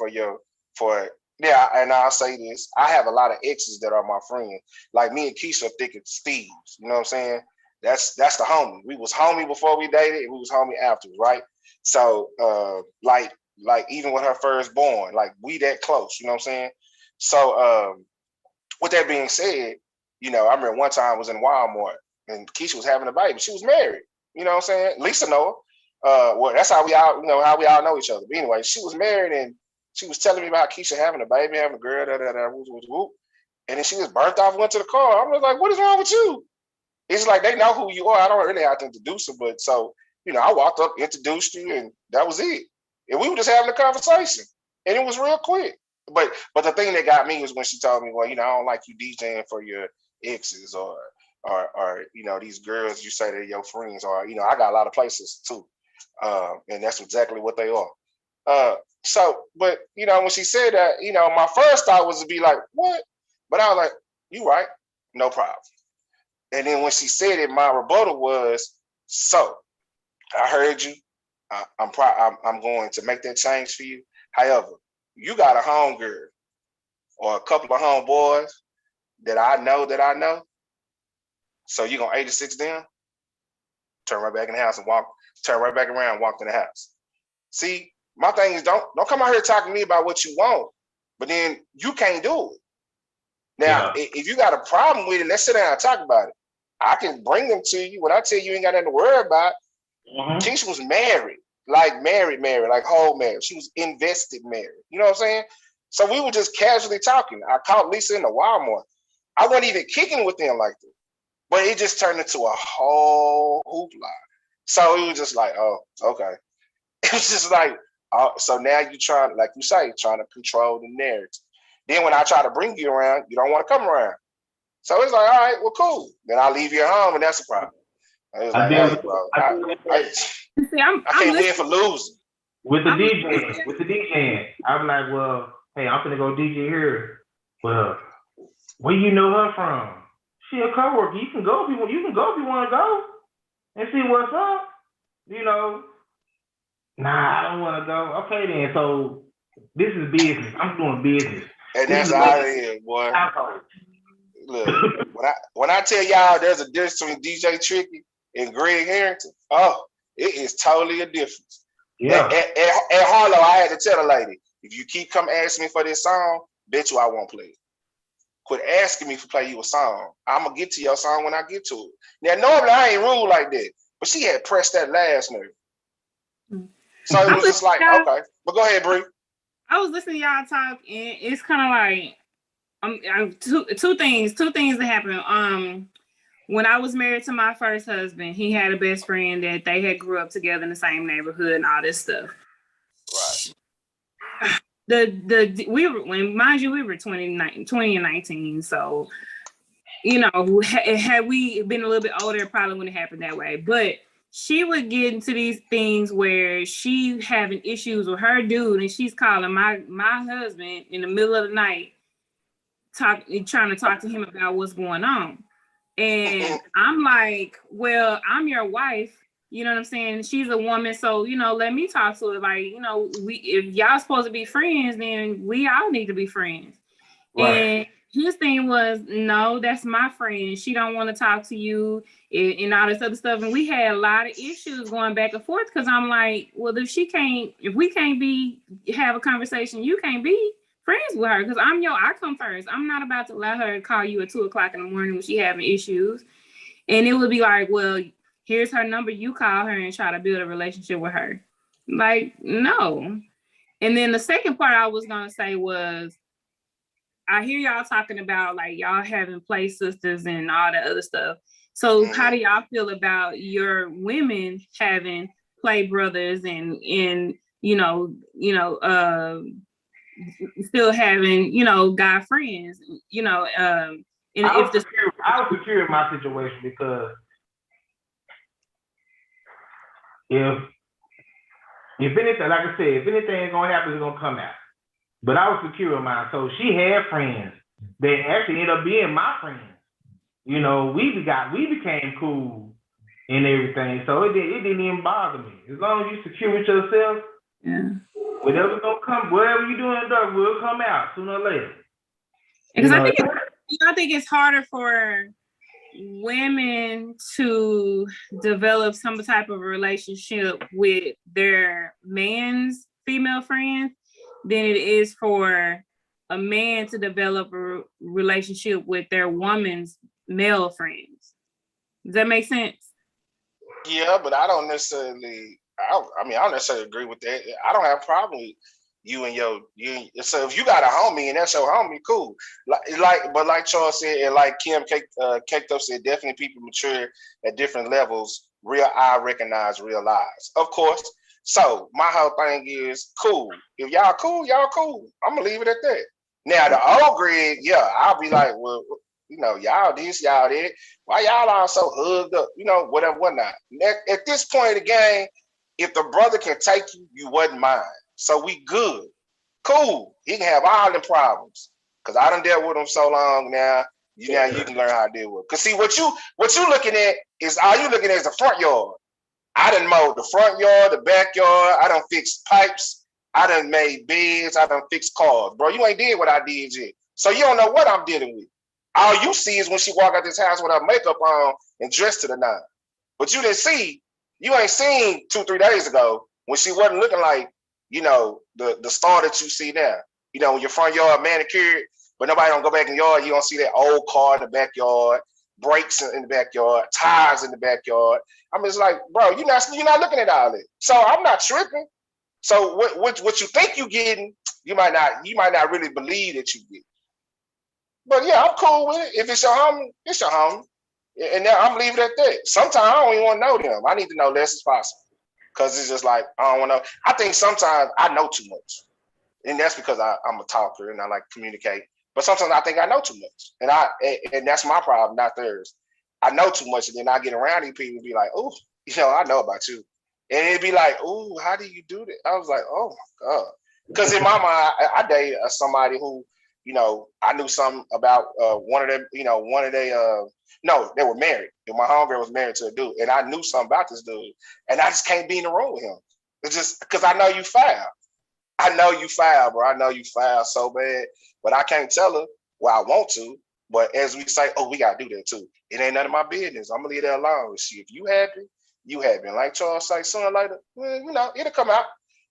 and I'll say this, I have a lot of exes that are my friends. Like me and Keisha are thick as thieves. You know what I'm saying? That's the homie. We was homie before we dated, and we was homie afterwards, right? So like even with her firstborn, like we that close, you know what I'm saying? So with that being said, you know, I remember one time I was in Walmart and Keisha was having a baby. She was married, you know what I'm saying? Lisa know her. Well, that's how we all know each other. But anyway, she was married and she was telling me about Keisha having a baby, having a girl, whoop. And then she was burnt off, went to the car. I was like, what is wrong with you? It's like they know who you are. I don't really have to introduce her, but so, you know, I walked up, introduced you, and that was it. And we were just having a conversation. And it was real quick. But the thing that got me was when she told me, well, you know, I don't like you DJing for your exes or you know, these girls you say they're your friends, or, you know, I got a lot of places too. And that's exactly what they are. So, but, you know, when she said that, you know, my first thought was to be like, what? But I was like, you right, no problem. And then when she said it, my rebuttal was, so I heard you. I'm going to make that change for you. However, you got a home girl or a couple of homeboys that I know. So you're going to 86 them, turn right back in the house and turn right back around and walk in the house. See, my thing is don't come out here talking to me about what you want, but then you can't do it. Now, if you got a problem with it, let's sit down and talk about it. I can bring them to you. When I tell you ain't got nothing to worry about, Keisha was married, like married, like whole married. She was invested married. You know what I'm saying? So we were just casually talking. I caught Lisa in the Walmart. I wasn't even kicking with them like that. But it just turned into a whole hoopla. So it was just like, oh, okay. It was just like, so now you're trying, like you say, trying to control the narrative. Then when I try to bring you around, you don't want to come around. So it's like, all right, well, cool. Then I leave you at home, and that's a problem. It's like, hey, bro, I can't win for losing. With the DJing, I'm like, well, hey, I'm gonna go DJ here. Well, where you know her from? She a coworker. You can go if you want. You can go if you want to go and see what's up. You know, nah, I don't want to go. Okay, then. So this is business. I'm doing business. And that's how it is, boy. Look, when I tell y'all there's a difference between DJ Tricky and Greg Harrington, it is totally a difference. Yeah. At Harlow, I had to tell the lady, if you keep come asking me for this song, bet you I won't play it. Quit asking me to play you a song. I'm gonna get to your song when I get to it. Now, normally I ain't rude like that, but she had pressed that last nerve. So it was just like, okay. But go ahead, Bree. I was listening to y'all talk, and it's kind of like Two things that happened. When I was married to my first husband, he had a best friend that they had grew up together in the same neighborhood and all this stuff. Right. We were, mind you, we were 20 and 19, so you know, had we been a little bit older, it probably wouldn't have happened that way. But she would get into these things where she having issues with her dude, and she's calling my husband in the middle of the night, trying to talk to him about what's going on. And I'm like, well, I'm your wife. You know what I'm saying? She's a woman, so you know, let me talk to her. Like, you know, if y'all supposed to be friends, then we all need to be friends. Right. And his thing was, no, that's my friend. She don't want to talk to you and all this other stuff. And we had a lot of issues going back and forth because I'm like, well, if we can't have a conversation, you can't be friends with her because I come first. I'm not about to let her call you at 2:00 in the morning when she having issues. And it would be like, well, here's her number. You call her and try to build a relationship with her. Like, no. And then the second part I was going to say was, I hear y'all talking about like y'all having play sisters and all that other stuff. So how do y'all feel about your women having play brothers and still having, guy friends, and I was secure in my situation because if anything, like I said, if anything is gonna happen, it's gonna come out. But I was secure in mine. So she had friends that actually ended up being my friends. You know, we became cool and everything. So it didn't even bother me. As long as you secure with yourself, whatever's gonna come, whatever you do in the dark will come out sooner or later. Because I think it's harder for women to develop some type of relationship with their man's female friends than it is for a man to develop a relationship with their woman's male friends. Does that make sense? Yeah, but I don't necessarily. I don't necessarily agree with that. I don't have a problem with you. So if you got a homie and that's your homie, cool. Like Charles said, and like Kim Caked Up said, definitely people mature at different levels. Real eye recognize real eyes, of course. So my whole thing is cool. If y'all cool, y'all cool. I'm gonna leave it at that. Now the old grid, I'll be like, well, y'all this, y'all that. Why y'all all so hugged up? Whatever, whatnot. At this point in the game, if the brother can take you, you wasn't mine. So we good. Cool. He can have all the problems. Cause I done dealt with him so long now. You can learn how to deal with it. Cause see what you looking at is all you looking at is the front yard. I done mowed the front yard, the backyard. I done fixed pipes. I done made beds. I done fixed cars. Bro, you ain't did what I did yet. So you don't know what I'm dealing with. All you see is when she walk out this house with her makeup on and dressed to the nine. But you ain't seen 2-3 days ago when she wasn't looking like, the star that you see now. When your front yard manicured, but nobody don't go back in the yard, you don't see that old car in the backyard, brakes in the backyard, tires in the backyard. I mean, it's like, bro, you're not looking at all that. So I'm not tripping. So what you think you getting, you might not really believe that you get. But yeah, I'm cool with it. If it's your homie, it's your homie. And now I'm leaving it at that. Sometimes I don't even want to know them. I need to know less as possible. Because it's just like, I don't want to know. I think sometimes I know too much. And that's because I'm a talker and I like to communicate. But sometimes I think I know too much. And that's my problem, not theirs. I know too much, and then I get around these people and be like, oh, I know about you. And it'd be like, oh, how do you do that? I was like, oh my God. Because in my mind, I dated somebody who, I knew something about one of them, no, they were married. And my homegirl was married to a dude. And I knew something about this dude. And I just can't be in the room with him. It's just because I know you foul. I know you foul, bro. I know you foul so bad. But I can't tell her, well, I want to. But as we say, oh, we got to do that too. It ain't none of my business. I'm going to leave that alone. See, if you happy, you happy. And like Charles say, sooner or later, well, it'll come out.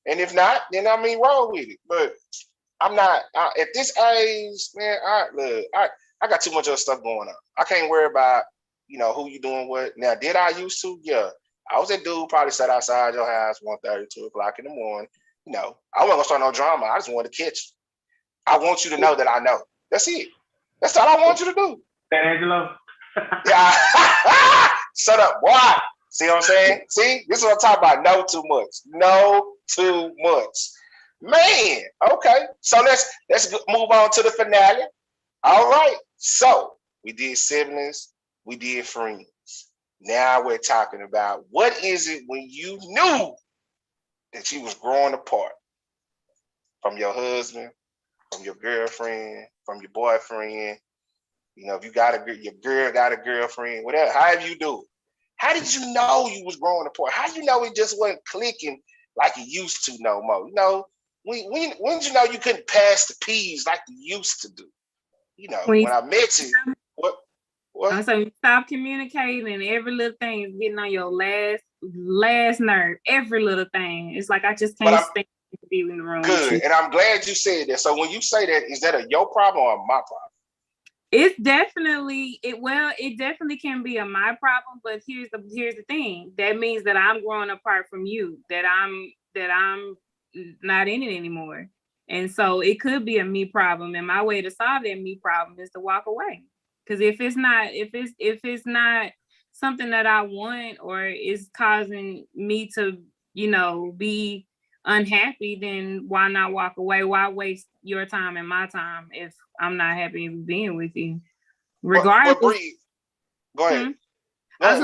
And if not, then roll with it. But I'm not, at this age, man, I got too much other stuff going on. I can't worry about, who you doing what. Now, did I used to? Yeah. I was that dude probably sat outside your house 1:30, 2:00 in the morning. I wasn't going to start no drama. I just wanted to catch you. I want you to know that I know. That's it. That's all I want you to do. Angelo. Yeah. Shut up, boy. See what I'm saying? See, this is what I'm talking about. No too much. No too much. Man. Okay. So let's move on to the finale. All right. So we did siblings. We did friends. Now we're talking about what is it when you knew that you was growing apart from your husband, from your girlfriend, from your boyfriend. You know, if you got your girl got a girlfriend, whatever, however you do it. How did you know you was growing apart? How did you know it just wasn't clicking like it used to no more? You know, when did you know you couldn't pass the peas like you used to do? You know, when I met you, what? So you stop communicating and every little thing is getting on your last nerve. Every little thing. It's like I just can't stand to be in the room. Good. And I'm glad you said that. So when you say that, is that a your problem or my problem? It's definitely it definitely can be a my problem, but here's the thing. That means that I'm growing apart from you, that I'm not in it anymore. And so it could be a me problem. And my way to solve that me problem is to walk away. Because if it's not something that I want or is causing me to, be unhappy, then why not walk away? Why waste your time and my time if I'm not happy being with you? Regardless. Go ahead. I was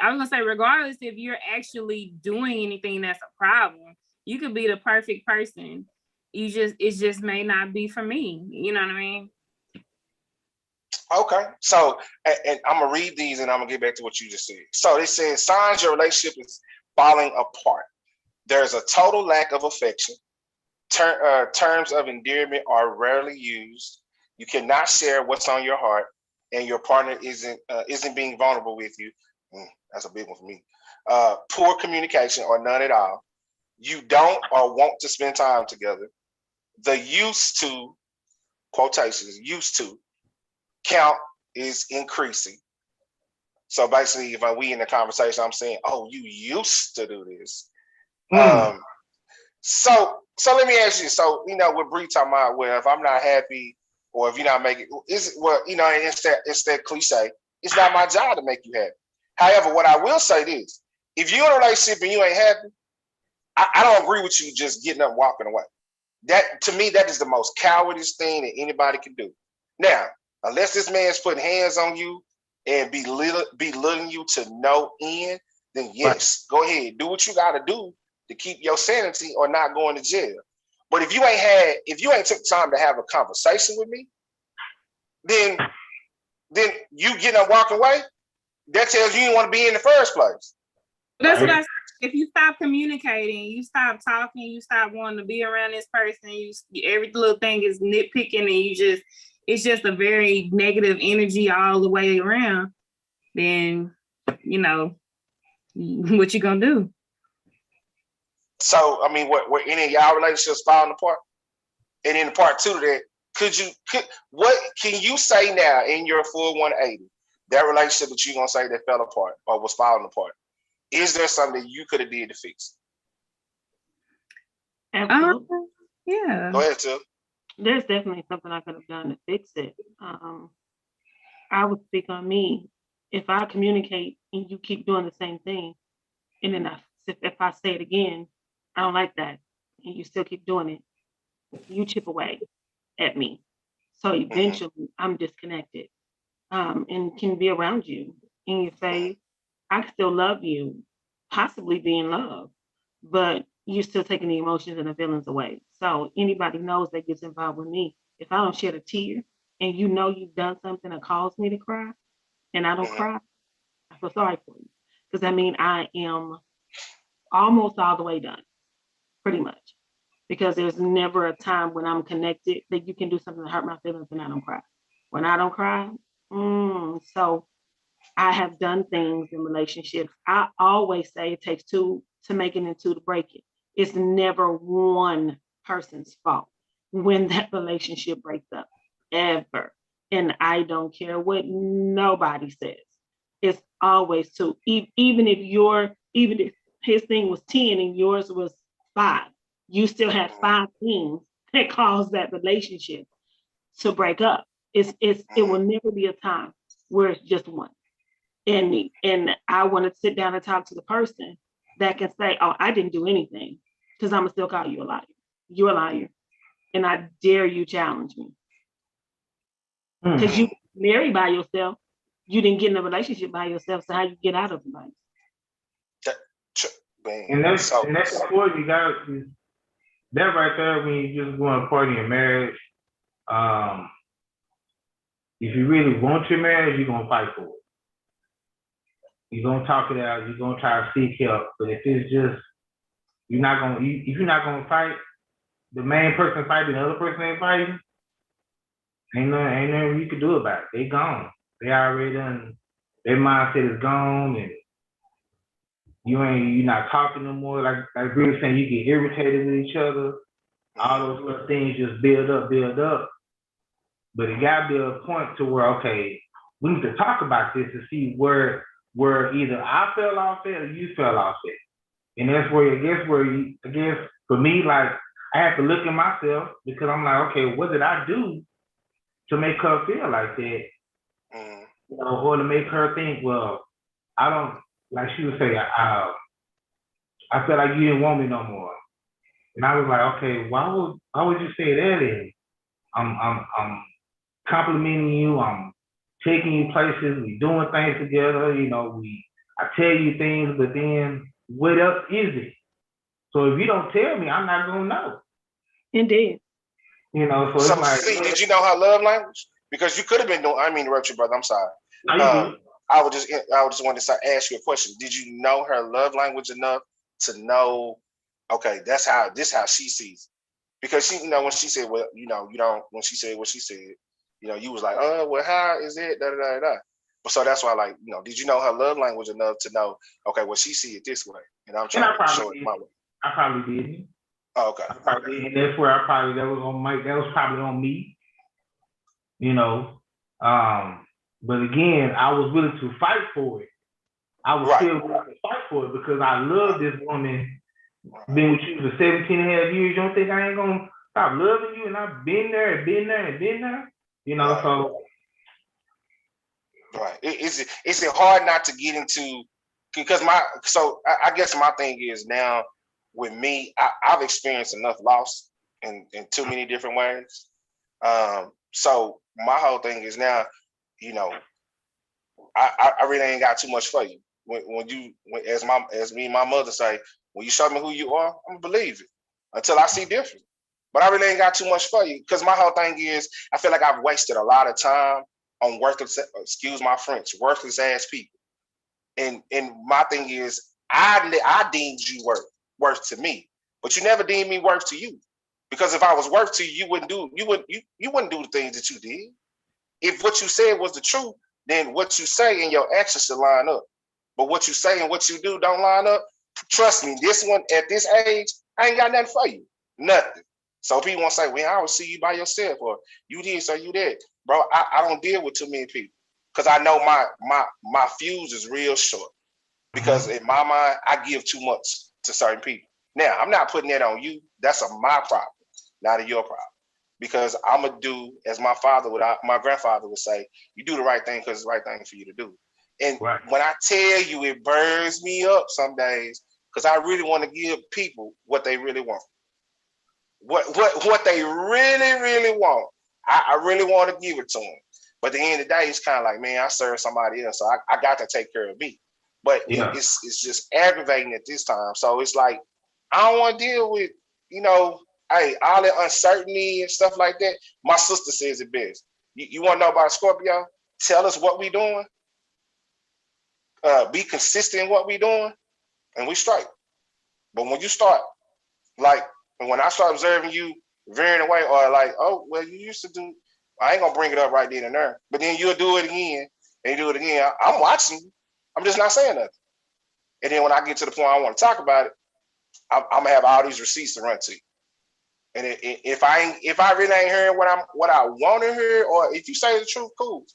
gonna say, regardless if you're actually doing anything that's a problem, you could be the perfect person. It just may not be for me. You know what I mean? Okay. So, and I'm gonna read these, and I'm gonna get back to what you just said. So it says signs your relationship is falling apart. There's a total lack of affection. Terms of endearment are rarely used. You cannot share what's on your heart, and your partner isn't being vulnerable with you. That's a big one for me. Poor communication or none at all. You don't or want to spend time together. The used to, quotations, used to count is increasing. So basically, if we in the conversation, I'm saying, "Oh, you used to do this." So let me ask you. So with Bree talking about, well, if I'm not happy or if you're not making, it's that cliche. It's not my job to make you happy. However, what I will say is, if you're in a relationship and you ain't happy, I don't agree with you just getting up and walking away. That to me, that is the most cowardice thing that anybody can do. Now, unless this man's putting hands on you and belittling you to no end, then yes, go ahead, do what you got to do to keep your sanity or not going to jail. But if you ain't took time to have a conversation with me, then you getting up walking away, that tells you didn't want to be in the first place. That's what I said. If you stop communicating, you stop talking, you stop wanting to be around this person, every little thing is nitpicking, and it's just a very negative energy all the way around, then what you gonna do? So I mean, what any of y'all relationships falling apart? And in part two of that, what can you say now in your full 180? That relationship that you're gonna say that fell apart or was falling apart, is there something you could have did to fix? Absolutely. Yeah. Go ahead, Tim. There's definitely something I could have done to fix it. I would speak on me. If I communicate and you keep doing the same thing, and then if I say it again, I don't like that, and you still keep doing it, you chip away at me. So eventually I'm disconnected and can be around you. And you say, I still love you, possibly be in love, but you're still taking the emotions and the feelings away. So anybody knows that gets involved with me. If I don't shed a tear and you've done something that caused me to cry and I don't cry, I feel sorry for you. Because I mean, I am almost all the way done, pretty much. Because there's never a time when I'm connected that you can do something to hurt my feelings and I don't cry. When I don't cry, so I have done things in relationships. I always say it takes two to make it and two to break it. It's never one person's fault when that relationship breaks up, ever. And I don't care what nobody says. It's always two. Even if his thing was 10 and yours was 5, you still had 5 things that caused that relationship. to break up. It will never be a time where it's just one. And I want to sit down and talk to the person that can say, oh, I didn't do anything, because I'm gonna still call you a liar. You're a liar. And I dare you challenge me. Because you married by yourself. You didn't get in a relationship by yourself. So how you get out of it? And that's before you got that right there when you just going according to marriage. If you really want your marriage, you're gonna fight for it. You're gonna talk it out, you're gonna try to seek help. But if it's just if you're not gonna fight, the main person fighting, the other person ain't fighting, ain't nothing you can do about it. They gone. They already done, their mindset is gone, and you're not talking no more. Like we were saying, you get irritated with each other. All those little things just build up. But it gotta be a point to where, okay, we need to talk about this to see where either I fell off it or you fell off it. And that's where I guess for me, like, I have to look at myself, because I'm like, okay, what did I do to make her feel like that? You know, or to make her think, well, I don't, like she would say, I felt like you didn't want me no more. And I was like, okay, why would you say that then? I'm complimenting you, I'm taking you places, we doing things together, you know, I tell you things, but then what else is it? So if you don't tell me, I'm not gonna know. Indeed. You know, so it's like, did you know her love language? Because you could have been doing, I mean, interrupt you, brother, I'm sorry. No, I would just want to ask you a question. Did you know her love language enough to know, okay, this how she sees it? Because she, you know, when she said, well, you know, when she said what she said, you know, you was like, oh, well, how is it? Da, da, da, da. So that's why, like, you know, did you know her love language enough to know, okay, well, she see it this way, and I'm trying to show it my way. I probably didn't. Oh, okay. And that's where that was probably on me. You know, but again, I was willing to fight for it. I was still willing to fight for it because I love this woman. Been with you for 17 and a half years. You don't think I ain't gonna stop loving you? And I've been there. You know, so. Right. Is it hard not to get into, because I guess my thing is now with me, I've experienced enough loss in too many different ways. So my whole thing is now, you know, I really ain't got too much for you. As me and my mother say, when you show me who you are, I'm gonna believe it until I see different. But I really ain't got too much for you, because my whole thing is I feel like I've wasted a lot of time on worthless, excuse my French, worthless ass people. And my thing is I deemed you worth to me, but you never deemed me worth to you. Because if I was worth to you, you wouldn't do the things that you did. If what you said was the truth, then what you say and your actions should line up. But what you say and what you do don't line up. Trust me, this one at this age, I ain't got nothing for you. Nothing. So people won't say, well, I will see you by yourself, or you this or you that. Bro, I don't deal with too many people, because I know my fuse is real short. Because in my mind, I give too much to certain people. Now, I'm not putting that on you. That's my problem, not a your problem. Because I'm going to do, as my grandfather would say, you do the right thing because it's the right thing for you to do. And when I tell you, it burns me up some days, because I really want to give people what they really want. What they really, really want. I really want to give it to them. But at the end of the day, it's kind of like, man, I serve somebody else, so I got to take care of me. But it's just aggravating at this time. So it's like, I don't want to deal with, you know, all that uncertainty and stuff like that. My sister says it best. You want to know about Scorpio? Tell us what we doing. Be consistent in what we doing, and we straight. But when you start, like, when I start observing you veering away, or like, oh, well, you used to do, I ain't gonna bring it up right then and there, but then you'll do it again, and you do it again. I'm watching you. I'm just not saying nothing. And then when I get to the point I want to talk about it, I'm gonna have all these receipts to run to you. And if I really ain't hearing what I want to hear, or if you say the truth, cool.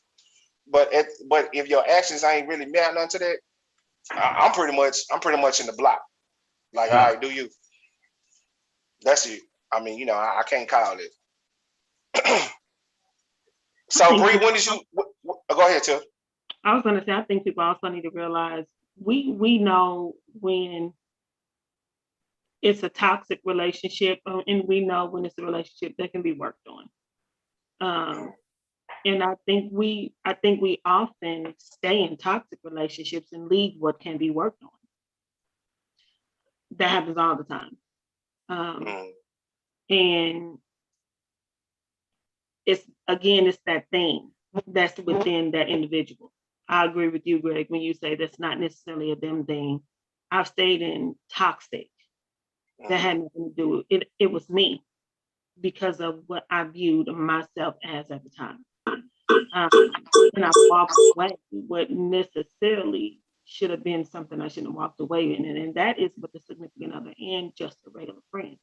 But if your actions ain't really met none to that, I'm pretty much in the block. Like, all right, do you? That's it. I mean, you know, I can't call it. So Bree, when did you? Go ahead, Tiff. I was going to say, I think people also need to realize we know when it's a toxic relationship, and we know when it's a relationship that can be worked on. And I think we often stay in toxic relationships and leave what can be worked on. That happens all the time. And it's that thing that's within that individual. I agree with you, Greg, when you say that's not necessarily a them thing. I've stayed in toxic that had nothing to do with it. It was me because of what I viewed myself as at the time. And I walked away what necessarily should have been something I shouldn't have walked away in. And that is with the significant other and just a regular friend.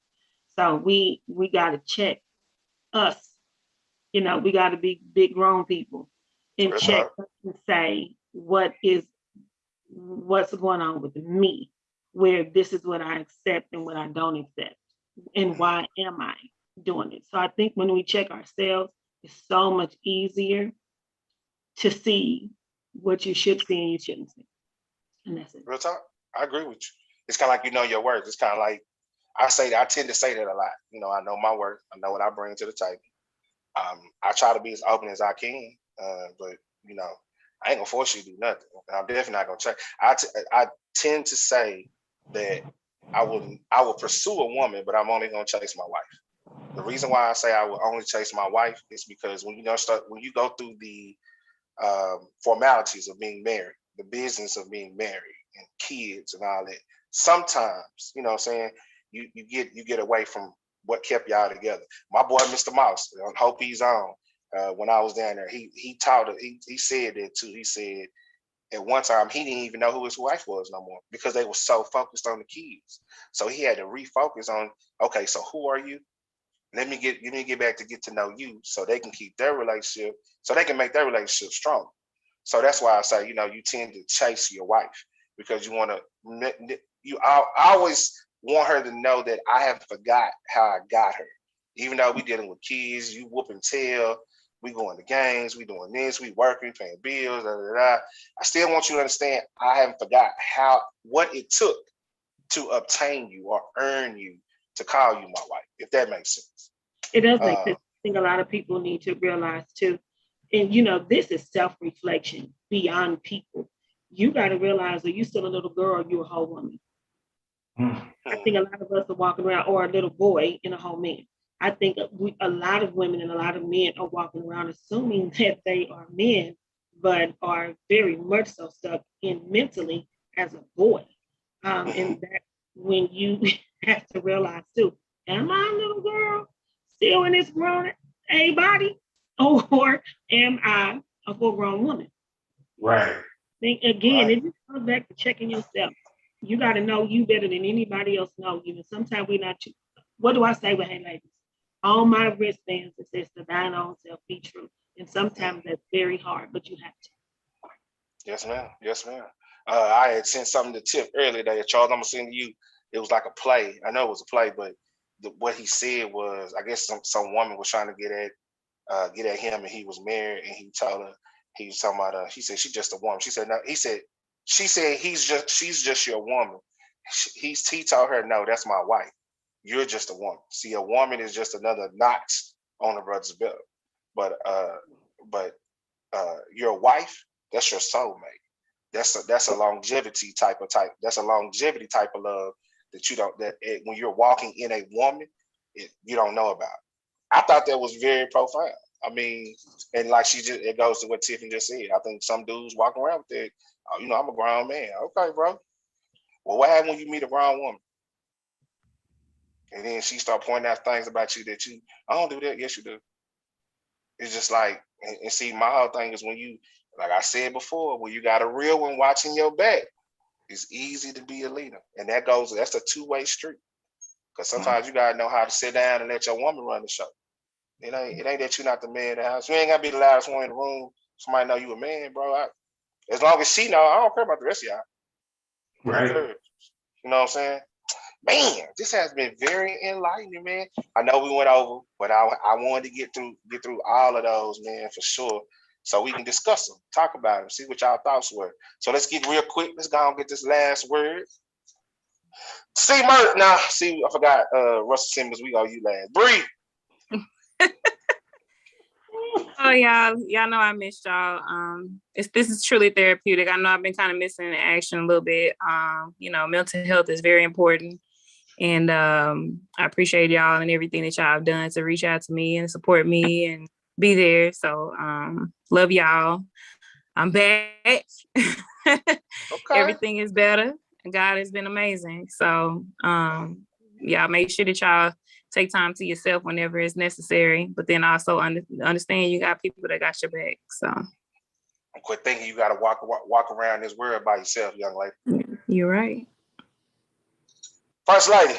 So we got to check us. We got to be big grown people and check and say what's going on with me, where this is what I accept and what I don't accept, and why am I doing it. So I think when we check ourselves, it's so much easier to see what you should see and you shouldn't see. And that's it. Real talk. I agree with you. It's kind of like your words. It's kind of like I tend to say that a lot. I know my worth. I know what I bring to the table. I try to be as open as I can, but I ain't gonna force you to do nothing. I'm definitely not gonna check. I tend to say that I would pursue a woman, but I'm only gonna chase my wife. The reason why I say I would only chase my wife is because when you go through the formalities of being married, the business of being married and kids and all that, sometimes, what I'm saying, you get away from what kept y'all together. My boy, Mr. Mouse, I hope he's on. When I was down there, he taught it. He said that too. He said at one time he didn't even know who his wife was no more because they were so focused on the kids. So he had to refocus on, okay, so who are you? Let me get back to get to know you, so they can keep their relationship, so they can make their relationship strong. So that's why I say, you tend to chase your wife because you want to. I always want her to know that I haven't forgot how I got her. Even though we dealing with kids, you whoop and tail, we going to games, we doing this, we working, paying bills, I still want you to understand I haven't forgot what it took to obtain you or earn you to call you my wife, if that makes sense. It does make sense. I think a lot of people need to realize too, and this is self-reflection beyond people. You got to realize that you still a little girl, or you're a whole woman. I think a lot of us are walking around, or a little boy and a whole man. I think a lot of women and a lot of men are walking around assuming that they are men, but are very much so stuck in mentally as a boy. And that when you have to realize too, am I a little girl still in this grown body, or am I a full-grown woman? Right. Think again, it just comes back to checking yourself. You got to know you better than anybody else know you. And sometimes we're not. What do I say with, hey ladies? On my wristbands, it says to thine own self be true. And sometimes that's very hard, but you have to. Yes, ma'am. Yes, ma'am. I had sent something to Tip earlier that Charles, I'm gonna send to you. It was like a play. I know it was a play, but what he said was, I guess some woman was trying to get at him, and he was married, and he told her, he was talking about he said she's just a woman. She said no. She said she's just your woman. He told her, no, that's my wife. You're just a woman. See, a woman is just another notch on a brother's belt. But your wife, that's your soulmate. That's a longevity type of love that when you're walking in a woman, you don't know about. I thought that was very profound. I mean, and like it goes to what Tiffany just said. I think some dudes walking around with that, I'm a grown man. Okay, bro. Well, what happens when you meet a grown woman? And then she start pointing out things about you that I don't do that. Yes, you do. It's just like, and see, my whole thing is when you, like I said before, when you got a real one watching your back, it's easy to be a leader. And that's a two-way street. Because sometimes you got to know how to sit down and let your woman run the show. It ain't that you're not the man in the house. You ain't got to be the loudest one in the room. Somebody know you a man, bro. As long as she know, I don't care about the rest of y'all. Right. You know what I'm saying? Man, this has been very enlightening, man. I know we went over, but I wanted to get through all of those, man, for sure. So we can discuss them, talk about them, see what y'all thoughts were. So let's get real quick. Let's go and get this last word. See, I forgot Russell Simmons. We go you last. Bree. Oh, y'all know I missed y'all. This is truly therapeutic. I know I've been kind of missing the action a little bit. Mental health is very important. And I appreciate y'all and everything that y'all have done to reach out to me and support me and be there. So love y'all. I'm back. Okay. Everything is better. God has been amazing. So y'all make sure that y'all take time to yourself whenever it's necessary, but then also understand you got people that got your back. So quit thinking you got to walk around this world by yourself, young lady. You're right. First lady.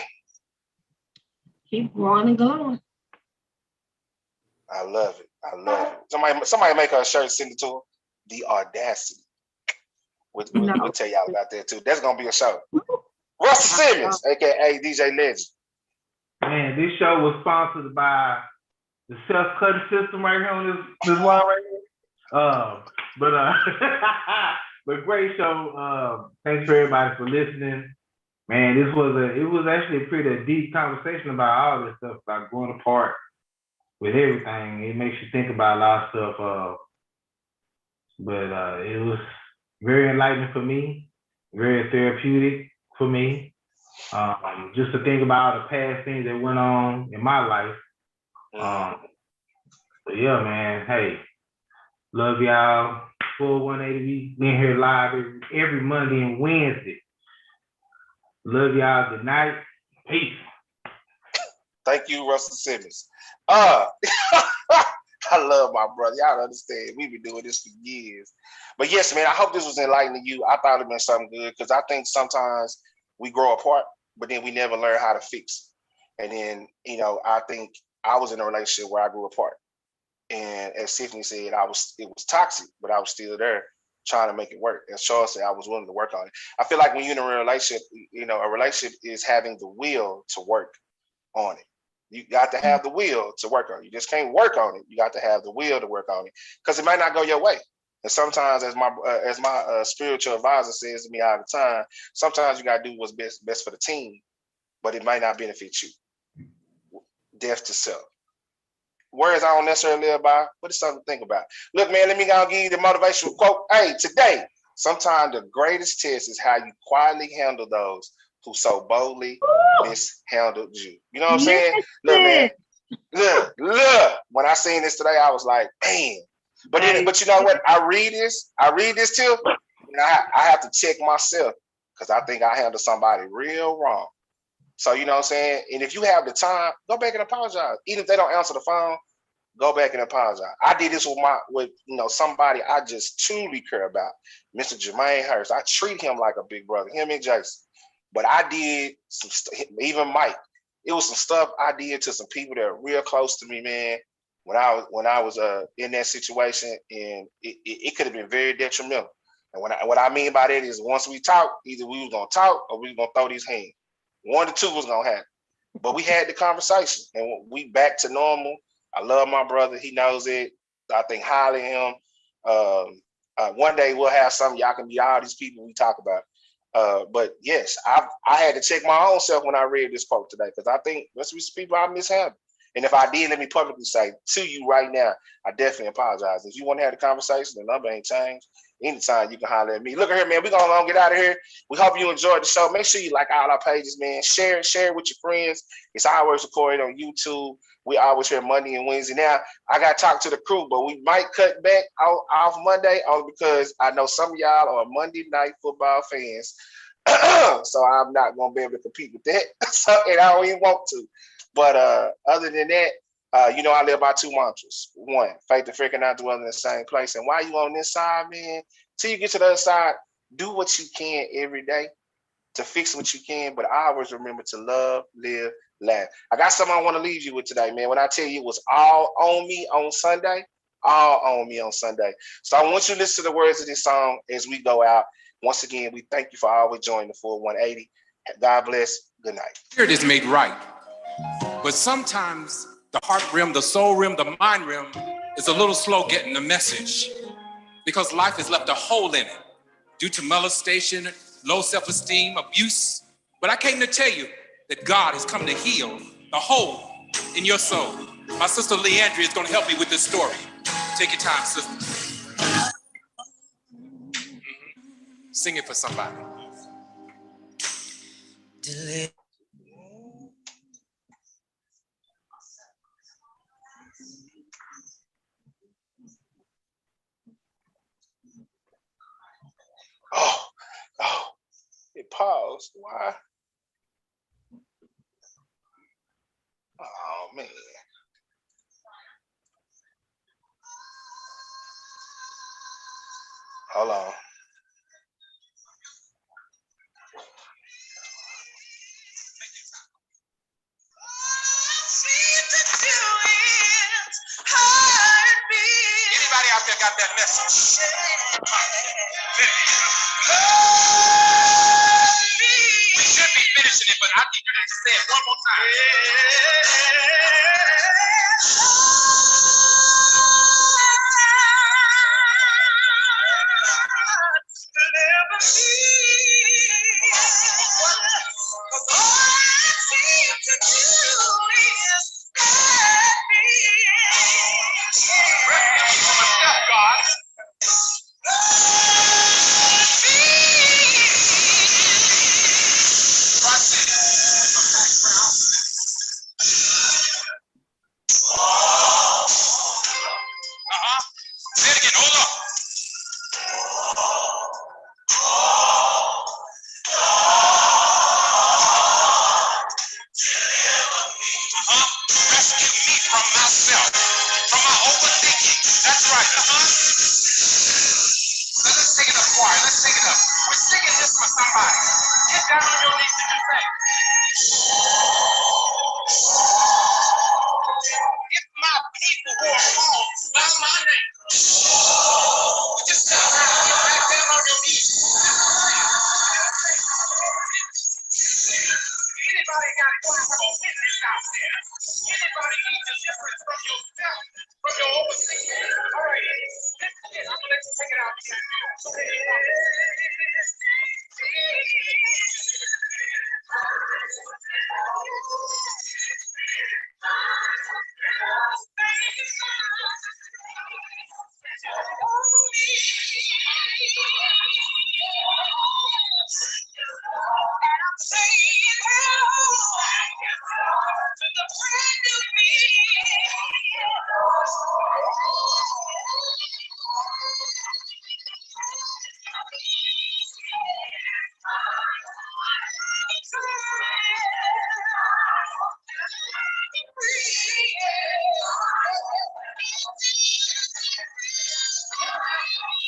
Keep growing and glowing. I love it. Somebody make her a shirt, send it to her. The audacity. We'll tell y'all about that too. That's gonna be a show. Russell Simmons, aka DJ Legend. Man, this show was sponsored by the self-cutting system right here on this wall right here. But great show. Thanks for everybody for listening. Man, it was actually a pretty deep conversation about all this stuff, about growing apart with everything. It makes you think about a lot of stuff. But it was very enlightening for me, very therapeutic for me. Just to think about the past things that went on in my life. But yeah, man, hey, love y'all. Full 180, we in here live every Monday and Wednesday. Love y'all. Good night. Peace. Thank you, Russell Simmons. I love my brother. Y'all understand. We've been doing this for years. But yes, man, I hope this was enlightening you. I thought it'd been something good because I think sometimes we grow apart, but then we never learn how to fix it. And then, I think I was in a relationship where I grew apart. And as Tiffany said, it was toxic, but I was still there trying to make it work. As Charles said, I was willing to work on it. I feel like when you're in a relationship, a relationship is having the will to work on it. You got to have the will to work on it. You just can't work on it. You got to have the will to work on it because it might not go your way. And sometimes, as my spiritual advisor says to me all the time, sometimes you got to do what's best for the team, but it might not benefit you. Death to self. Words I don't necessarily live by, but it's something to think about. Look, man, let me go give you the motivational quote. Hey, today, sometimes the greatest test is how you quietly handle those who so boldly mishandled you. You know what I'm saying? Look, man. Look. When I seen this today, I was like, man. But you know what? I read this too, and I have to check myself because I think I handled somebody real wrong. So you know what I'm saying? And if you have the time, go back and apologize. Even if they don't answer the phone, go back and apologize. I did this with somebody I just truly care about, Mr. Jermaine Hurst. I treat him like a big brother, him and Jason. But I did some even Mike. It was some stuff I did to some people that are real close to me, man. When I was in that situation, and it could have been very detrimental. And what I mean by that is once we talk, either we was gonna talk or we was gonna throw these hands. One of the two was gonna happen. But we had the conversation and we back to normal. I love my brother. He knows it. I think highly of him. One day we'll have something y'all can be all these people we talk about. But yes, I had to check my own self when I read this quote today because I think there's some people I mishandled. And if I did, let me publicly say to you right now, I definitely apologize. If you want to have the conversation, the number ain't changed. Anytime you can holler at me. Look at here, man. We're gonna get out of here. We hope you enjoyed the show. Make sure you like all our pages, man. Share it with your friends. It's always recorded on YouTube. We always here Monday and Wednesday. Now, I got to talk to the crew, but we might cut back off Monday only because I know some of y'all are Monday night football fans. So I'm not going to be able to compete with that. And I don't even want to. But other than that, I live by two mantras. One, faith and fear cannot dwell in the same place. And while you on this side, man, till you get to the other side, do what you can every day to fix what you can. But I always remember to love, live, laugh. I got something I want to leave you with today, man. When I tell you it was all on me on Sunday, all on me on Sunday. So I want you to listen to the words of this song as we go out. Once again, we thank you for always joining the full 180. God bless. Good night. Spirit is made right. But sometimes the heart rim, the soul rim, the mind rim is a little slow getting the message because life has left a hole in it due to molestation, low self-esteem, abuse. But I came to tell you that God has come to heal the hole in your soul. My sister Leandria is going to help me with this story. Take your time, sister. Sing it for somebody. Oh, it paused. Why? Oh, man. Hold on. Anybody out there got that message? We should be finishing it, but I need you to say it one more time. Say it again, hold on. Rescue me from myself, from my overthinking. That's right, So let's take it up, choir. Let's take it up. We're singing this for somebody. Get down on your knees and just say, if my people who are called by my name, just get back down on your knees. Anybody got a witness out there? Anybody need deliverance from yourself, from your overthinking? All right, this is it. I'm gonna let you take it out here.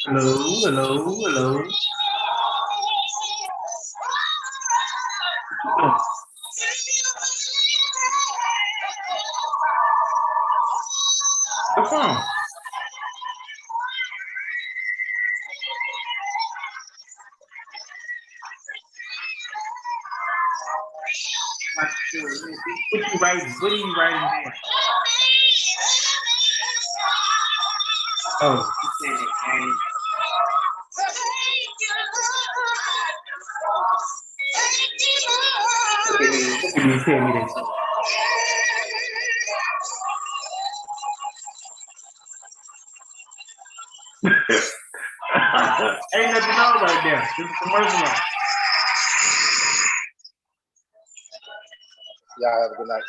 Hello. What's wrong? What are you writing there? Oh, you tell me that. Ain't nothing on right there. This is commercial. Y'all have a good night.